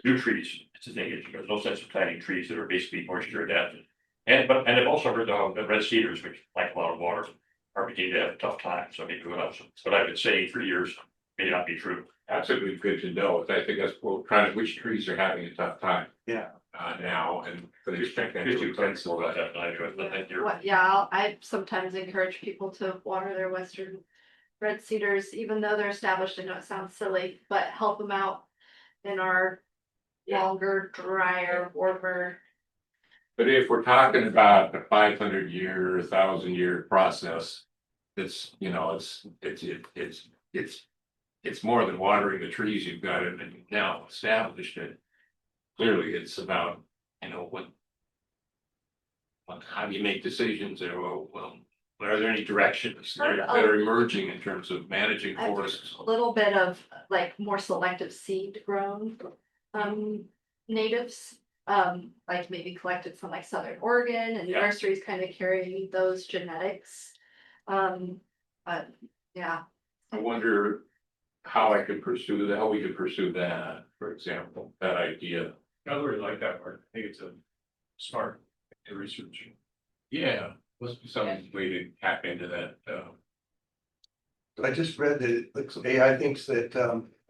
New trees, it's the thing, there's no sense of planting trees that are basically moisture adapted. And I've also heard the red cedars, which like a lot of water, are beginning to have a tough time. So maybe what I've been saying for years may not be true. Absolutely good to know. I think that's what kind of which trees are having a tough time. Yeah. Now, and for the expect that to pencil that. I sometimes encourage people to water their western red cedars, even though they're established. I know it sounds silly, but help them out in our longer, drier, warmer. But if we're talking about a 500-year, 1,000-year process, it's, you know, it's more than watering the trees you've got and you've now established it. Clearly, it's about, you know, how do you make decisions there? Well, are there any directions that are emerging in terms of managing forests? A little bit of like more selective seed grown natives, like maybe collected from like Southern Oregon, and nurseries kind of carry those genetics. But yeah. I wonder how we could pursue that, for example, that idea. I really like that part. I think it's a smart research. Yeah, must be some way to tap into that. I just read that it looks, AI thinks that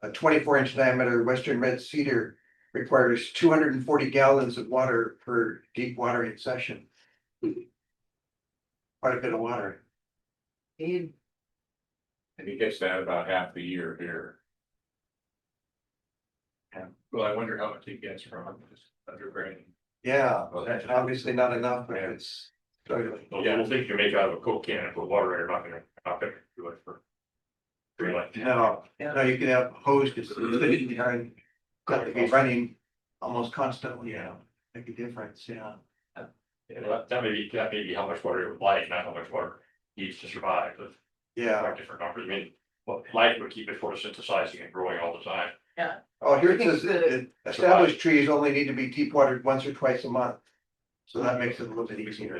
a 24-inch diameter western red cedar requires 240 gallons of water per deep watering session. Quite a bit of water. And he gets that about half the year here. Well, I wonder how much he gets from just underground. Yeah, that's obviously not enough, but it's struggling. Well, yeah, I think you make out of a Coke can and put water in, not gonna do it for. Like, No, you can have hose just sitting behind, got to be running almost constantly, make a difference, yeah, that may be how much water it would like, not how much water it needs to survive, but quite different numbers. I mean, well, light would keep it photosynthesizing and growing all the time. Oh, here it says that established trees only need to be deep watered once or twice a month. So that makes it a little bit easier.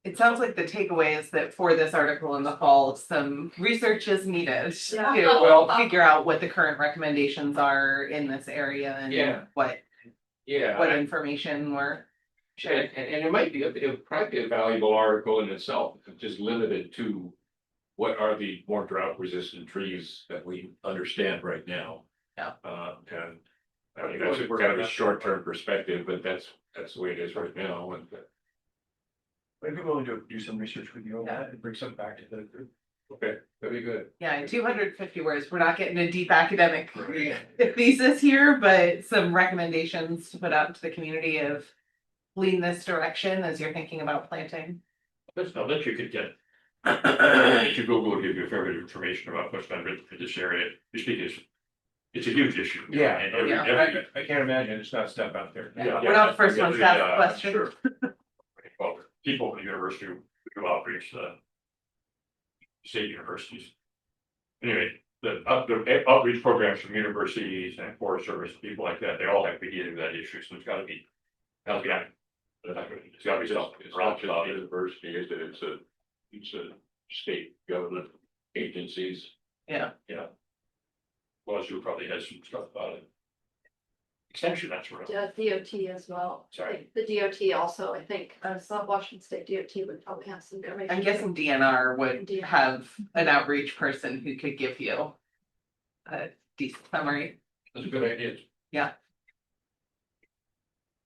It sounds like the takeaway is that for this article in the fall, some research is needed to figure out what the current recommendations are in this area and what information we're sharing. And it would probably be a valuable article in itself, if it's just limited to what are the more drought resistant trees that we understand right now. Yeah. And I mean, that's kind of a short term perspective, but that's the way it is right now. And I'd be willing to do some research with you on that and bring something back to the group. okay, that'd be good. Yeah, 250 words. We're not getting a deep academic thesis here, but some recommendations to put out to the community of lean this direction as you're thinking about planting. But no, that you could get. If you Google will give you a fair bit of information about what's been written for this area. It's a huge issue. And I can't imagine it's not stuff out there. We're not the first ones to ask the question. Sure. Well, people at the university who do outreach, the state universities. Anyway, the outreach programs from universities and Forest Service, people like that, they all have to be dealing with that issue, so it's gotta be. It's gotta be something. It's not just university, is it? It's a state government agencies. Yeah. Well, you probably has some stuff about it. Extension, that's right. DOT as well. Sorry. The DOT also, I think, Washington State DOT would probably have some information. I'm guessing DNR would have an outreach person who could give you a decent summary. That's a good idea. Yeah.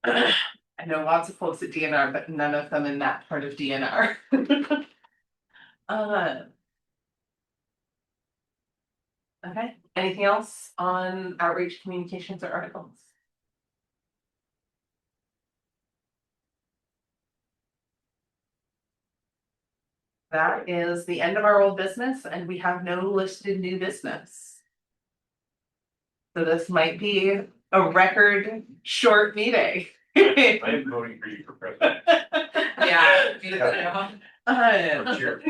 I know lots of folks at DNR, but none of them in that part of DNR. Okay, anything else on outreach communications or articles? that is the end of our old business and we have no listed new business. So this might be a record short meeting. I am voting for you for president. Yeah. me Um, Chair.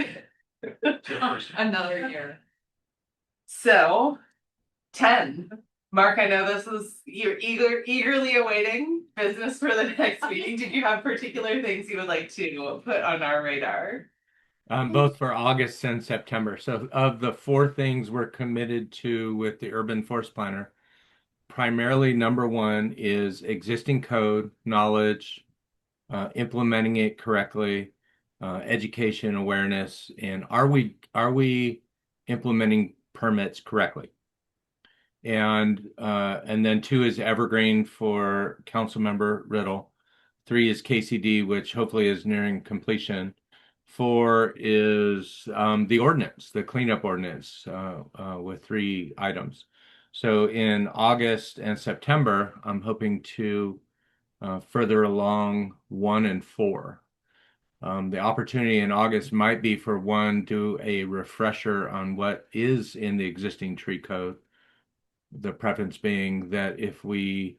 too. Another year. So, 10. Mark, I know this is, you're eagerly awaiting business for the next meeting. Did you have particular things you would like to put on our radar? Both for August and September. So of the four things we're committed to with the urban forest planner, primarily number one is existing code knowledge, implementing it correctly, education awareness, and are we implementing permits correctly? And then two is evergreen for Councilmember Riddle. Three is KCD, which hopefully is nearing completion. Four is the ordinance, the cleanup ordinance, with 3 items. So in August and September, I'm hoping to further along 1 and 4. The opportunity in August might be for one, do a refresher on what is in the existing tree code. The preference being that if we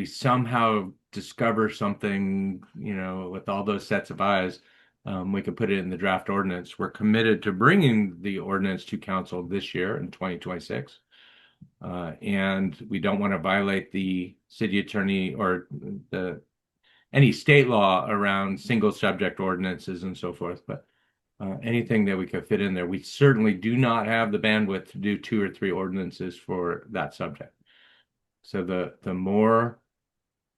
somehow discover something, with all those sets of eyes, we could put it in the draft ordinance. We're committed to bringing the ordinance to council this year in 2026. And we don't want to violate the city attorney or any state law around single subject ordinances and so forth. But anything that we could fit in there. We certainly do not have the bandwidth to do 2 or 3 ordinances for that subject. So the more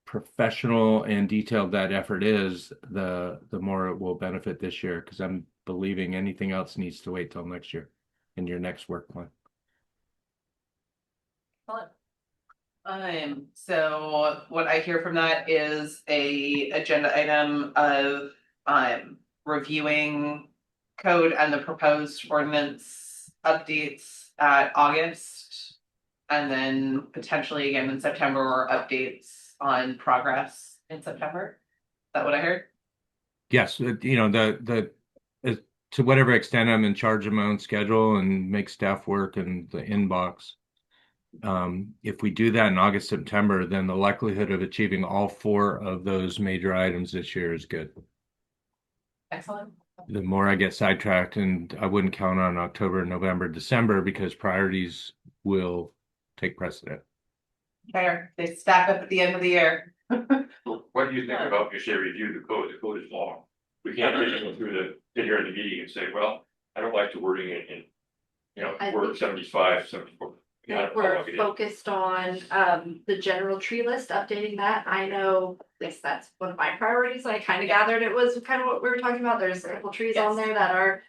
professional and detailed that effort is, the more it will benefit this year, because I'm believing anything else needs to wait till next year in your next work plan. So what I hear from that is a agenda item of reviewing code and the proposed ordinance updates at August. And then potentially again in September, or updates on progress in September. Is that what I heard? Yes, to whatever extent I'm in charge of my own schedule and make staff work in the inbox. If we do that in August, September, then the likelihood of achieving all 4 of those major items this year is good. Excellent. The more I get sidetracked, and I wouldn't count on October, November, December, because priorities will take precedent. Fair. They stack up at the end of the year. What do you think about if they review the code? The code is long. We can't really go through sit here in the meeting and say, well, I don't like the wording in I word think- 75, 74. Yeah, We're focused on the general tree list, updating that. I know, at least that's one of my priorities. I kind of gathered it was kind of what we were talking about. There's a couple trees on there that are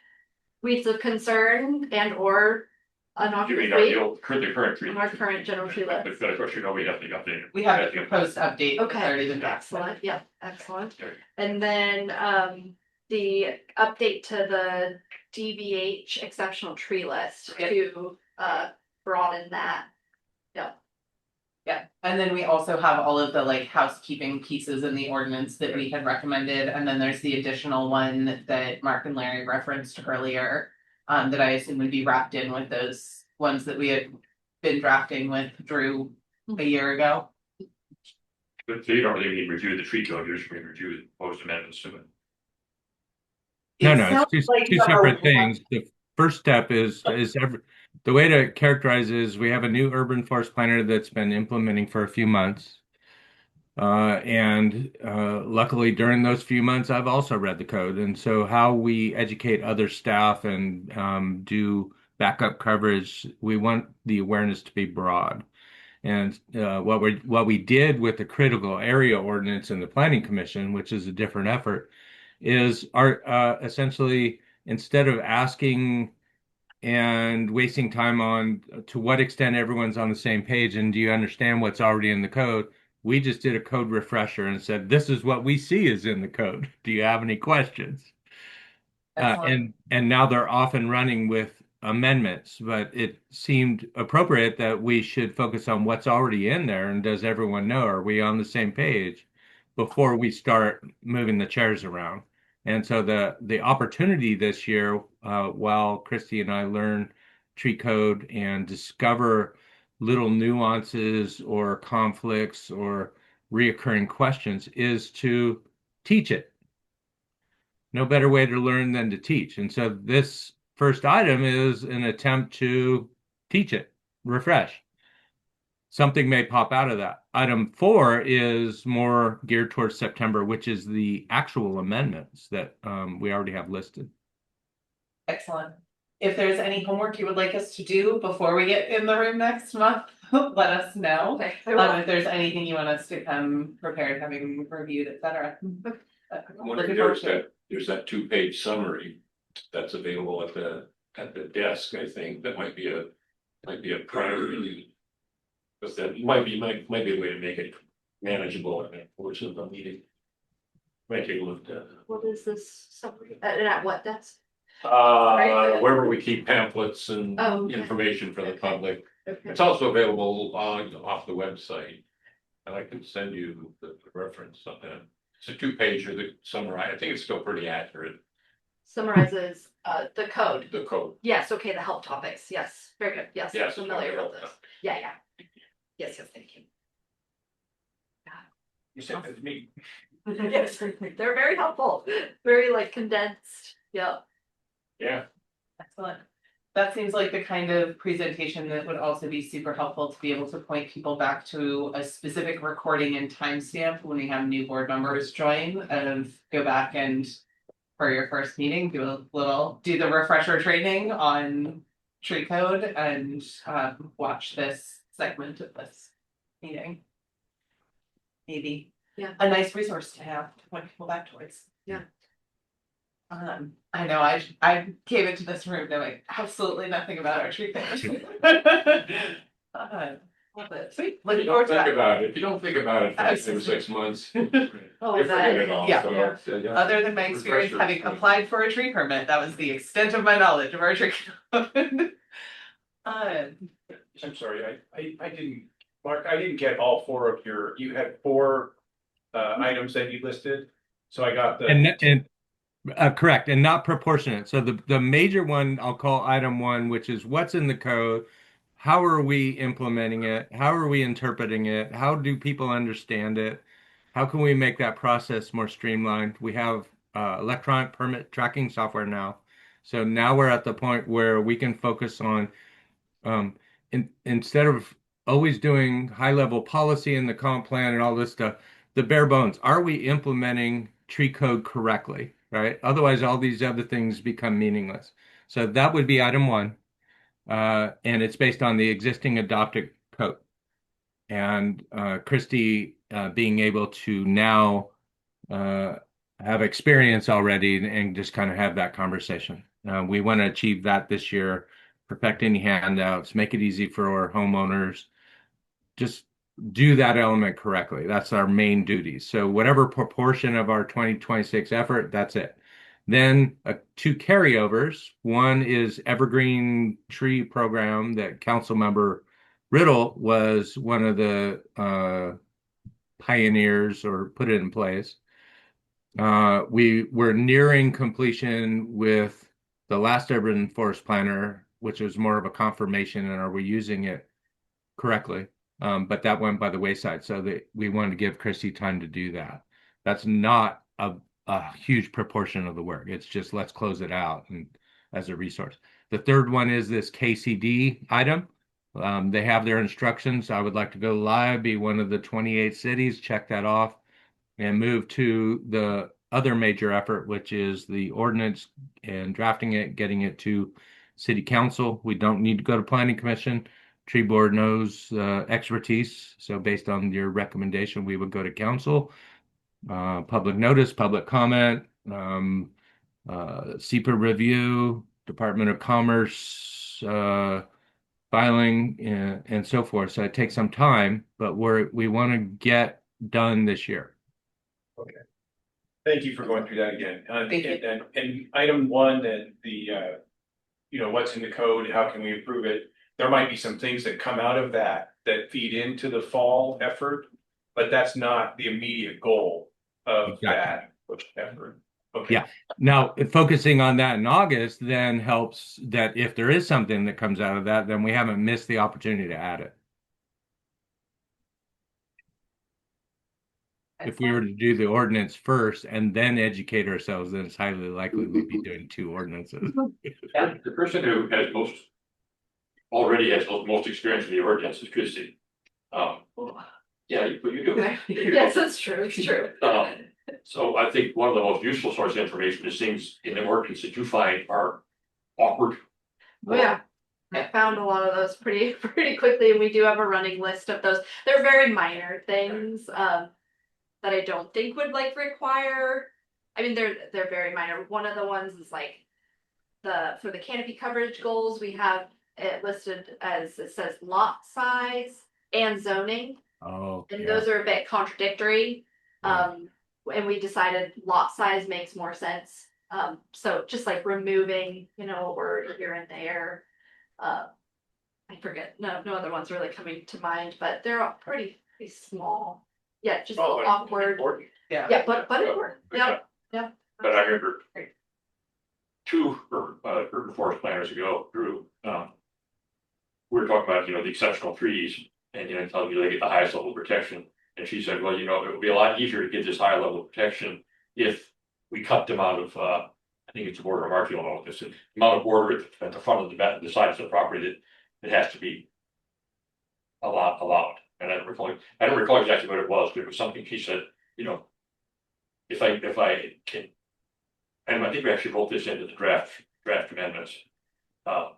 weeds of concern and or You mean unoccupied the current tree? on our current general tree list. But of course, we have to update it. We have the proposed update. Okay, already been drafted. excellent, yeah, excellent. Okay. And then the update to the DVH exceptional tree list Yep. to broaden that. Yeah, and then we also have all of the housekeeping pieces in the ordinance that we had recommended, and then there's the additional one that Mark and Larry referenced earlier. That I assume would be wrapped in with those ones that we had been drafting with Drew a year ago. But so you don't really need to review the tree code, you're just going to review the proposed amendments to it. No, It it's sounds two like separate things. The first step is the way to characterize is we have a new urban forest planner that's been implementing for a few months. And luckily during those few months, I've also read the code. And so how we educate other staff and do backup coverage, we want the awareness to be broad. And what we did with the critical area ordinance in the Planning Commission, which is a different effort, is essentially instead of asking and wasting time on to what extent everyone's on the same page and do you understand what's already in the code, we just did a code refresher and said, this is what we see is in the code. Do you have any questions? And now they're off and running with amendments, but it seemed appropriate that we should focus on what's already in there and does everyone know, are we on the same page before we start moving the chairs around? And so the opportunity this year, while Christy and I learn tree code and discover little nuances or conflicts or reoccurring questions, is to teach it. No better way to learn than to teach. And so this first item is an attempt to teach it, refresh. Something may pop out of that. Item 4 is more geared towards September, which is the actual amendments that we already have listed. Excellent. If there's any homework you would like us to do before we get in the room next month, let us know. Okay, I will. If there's anything you want us to come prepared, having reviewed, etc. I'm wondering, there's that 2-page summary that's available at the desk, I think, that might be a priority. But that might be a way to make it manageable in the course of the meeting. Might take a look at. What is this summary? At what desk? Wherever we keep pamphlets and Oh, okay. information for the public. Okay. It's also available off the website. And I can send you the reference on that. It's a 2-pager that summarize. I think it's still pretty accurate, Summarizes the code. the code. Yes, okay, the help topics. Yes, very good. Yes, I'm Yes. familiar with this. Yeah, yeah. Yes, thank you. You said it's me. Yes, they're very helpful. Very like condensed. Yeah. Yeah. Excellent. That seems like the kind of presentation that would also be super helpful to be able to point people back to a specific recording and timestamp when we have new board members join, and go back and for your first meeting, do the refresher training on tree code and watch this segment of this meeting. Maybe. Yeah. A nice resource to have to point people back towards. Yeah. I know I came into this room knowing absolutely nothing about our tree code. Love it. Sweet. If Looking you forward don't to think that. about it, if you don't think about it for 5 or 6 months, you Oh, forget it all. Yeah. So, yeah. Other than my experience Refresher. having applied for a tree permit, that was the extent of my knowledge of our tree code. I'm sorry, I didn't, Mark, I didn't get all 4 of you had 4 items that you listed. So I got the. Correct, and not proportionate. So the major one I'll call item 1, which is what's in the code, how are we implementing it, how are we interpreting it, how do people understand it, how can we make that process more streamlined? We have electronic permit tracking software now, so now we're at the point where we can focus on instead of always doing high level policy in the comp plan and all this stuff, the bare bones. Are we implementing tree code correctly? Right? Otherwise, all these other things become meaningless. So that would be item 1. And it's based on the existing adopted code. And Christy being able to now have experience already and just kind of have that conversation. We want to achieve that this year, perfect any handouts, make it easy for our homeowners. Just do that element correctly. That's our main duty. So whatever proportion of our 2026 effort, that's it. Then 2 carryovers. One is Evergreen Tree Program that Council Member Riddle was one of the pioneers or put it in place. We were nearing completion with the last urban forest planner, which was more of a confirmation and are we using it correctly? But that went by the wayside, so that we wanted to give Christy time to do that. That's not a huge proportion of the work. It's just let's close it out and as a resource. The third one is this KCD item. They have their instructions. I would like to go live, be one of the 28 cities, check that off, and move to the other major effort, which is the ordinance and drafting it, getting it to City Council. We don't need to go to Planning Commission. Tree Board knows expertise. So based on your recommendation, we would go to Council. Public notice, public comment, CEPA review, Department of Commerce filing, and so forth. So it takes some time, but we want to get done this year. Okay. Thank you for going through that again. Thank you. And item 1, that the what's in the code, how can we improve it? There might be some things that come out of that feed into the fall effort, but that's not the immediate goal of that effort. Okay. Yeah. Now, focusing on that in August then helps that if there is something that comes out of that, then we haven't missed the opportunity to add it. If we were to do the ordinance first and then educate ourselves, then it's highly likely we'd be doing two ordinances. The person who has already has most experience in the ordinance is Christie. Yeah, you do. Yes, that's true, it's true. So I think one of the most useful sources of information is things in the ordinance that you find are awkward. Oh, yeah. I found a lot of those pretty quickly, and we do have a running list of those. They're very minor things, that I don't think would like require. I mean, they're very minor. One of the ones is like for the canopy coverage goals, we have it listed as, it says lot size and zoning, Oh, and yeah. those are a bit contradictory. Yeah. And we decided lot size makes more sense. So just like removing, a word here and there. I forget, no other ones really coming to mind, but they're all pretty small. Yeah, just Oh, but awkward. important. Yeah, but it worked. Yeah. But I remember two urban forest planners ago, Drew, we were talking about, the exceptional trees and, telling you they get the highest level of protection. And she said, well, it would be a lot easier to get this high level of protection if we cut them out of, I think it's a border of our field office, the amount of border at the front of the sides of the property that it has to be allowed. And I don't recall exactly what it was, but it was something she said, if I can, and I think we actually wrote this into the draft amendments. I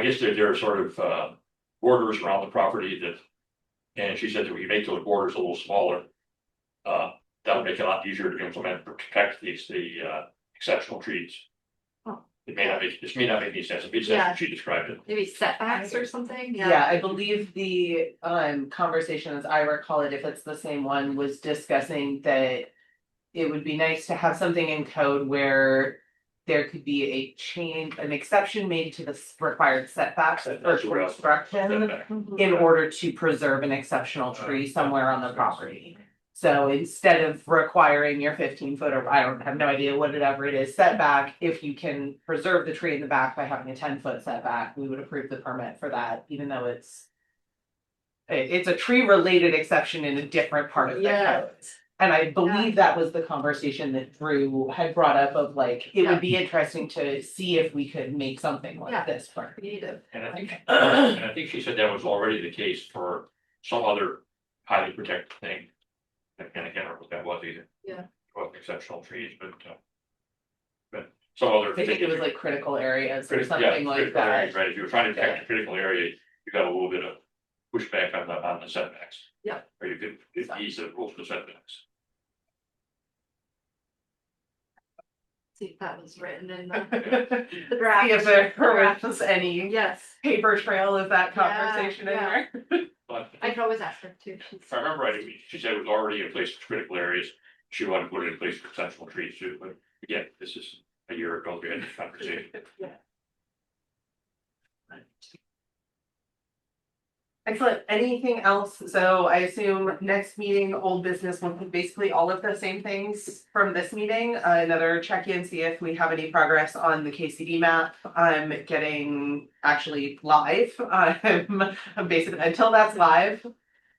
guess there are sort of borders around the property and she said that we make those borders a little smaller. That would make it a lot easier to implement, to protect the exceptional trees. Oh. This may not make any sense. It makes sense Yeah. as she described it. Maybe setbacks or something. Yeah, I believe the conversation, as I recall it, if it's the same one, was discussing that it would be nice to have something in code where there could be an exception made to the required setbacks for That's what I was- construction setback. in order to preserve an exceptional tree somewhere on the property. So instead of requiring your 15 foot, or I don't have no idea whatever it is setback, if you can preserve the tree in the back by having a 10 foot setback, we would approve the permit for that, even though it's a tree related exception in a different part of the Yeah. code. And I believe that was the conversation that Drew had brought up of like, it would be interesting to see if we could make something Yeah. like this work. Creative. And I think she said that was already the case for some other highly protected thing. And I can't remember what that was either. Yeah. It wasn't exceptional trees, but some other. I think it was like critical areas or Critical- something yeah, like critical areas, that. right, if you were trying to protect a critical area, you got a little bit of pushback on the setbacks. Yeah. Or you could ease the rules for setbacks. See if that was written in the See draft. if there was any Yes, paper trail of that Yeah, conversation in yeah. there. But I could always ask her too. if I remember right, she said it was already in place for critical areas, she wanted to put it in place for exceptional trees too, but again, this is a year ago, we had this conversation. Excellent. Anything else? So I assume next meeting, old business will be basically all of the same things from this meeting. Another check-in, see if we have any progress on the KCD map. I'm getting actually live. I'm basically, until that's live,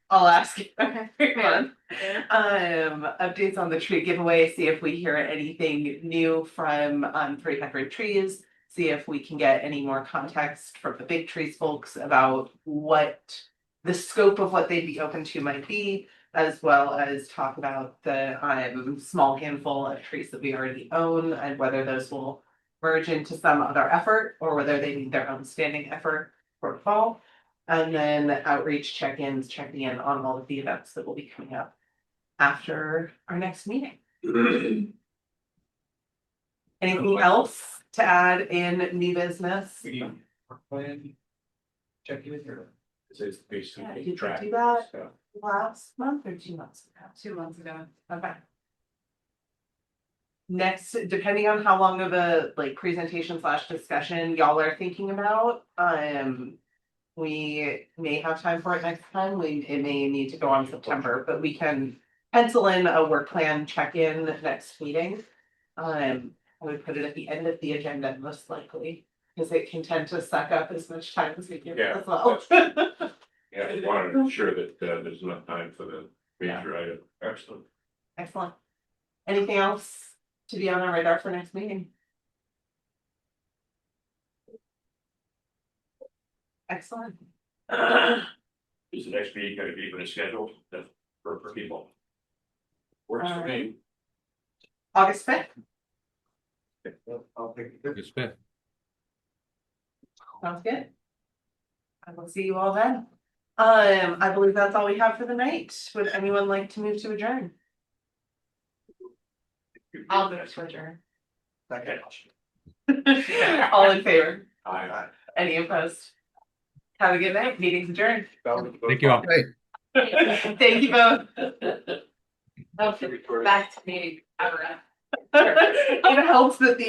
I'll ask everyone. Updates on the tree giveaway, see if we hear anything new from 300 trees. See if we can get any more context from the big trees folks about what the scope of what they'd be open to might be, as well as talk about the small handful of trees that we already own and whether those will merge into some other effort or whether they need their own standing effort for fall. And then outreach check-ins, checking in on all of the events that will be coming up after our next meeting. Anything else to add in new business? Plan. Check in with her. This is Yeah, basically. did you track, do that? so. Last month or 2 months ago? 2 months ago. Okay. Next, depending on how long of a presentation / discussion y'all are thinking about, we may have time for it next time. It may need to go on September, but we can pencil in a work plan check-in next meeting. I would put it at the end of the agenda most likely, because it can tend to suck up as much time as we give it Yeah. as well. Yeah, I want to ensure that there's enough time for the major item. Excellent. Excellent. Anything else to be on our radar for next meeting? Excellent. Is the next meeting going to be when it's scheduled for people? Works for me. August 5th, I'll take it. It's fifth. sounds good. I will see you all then. I believe that's all we have for the night. Would anyone like to move to adjourn? I'll move to adjourn. Okay. All in favor? Aye. Any opposed? Have a good night. Meeting's adjourned. Thank you all. Great. Thank you both. Okay, back to me, Ira. It helps that the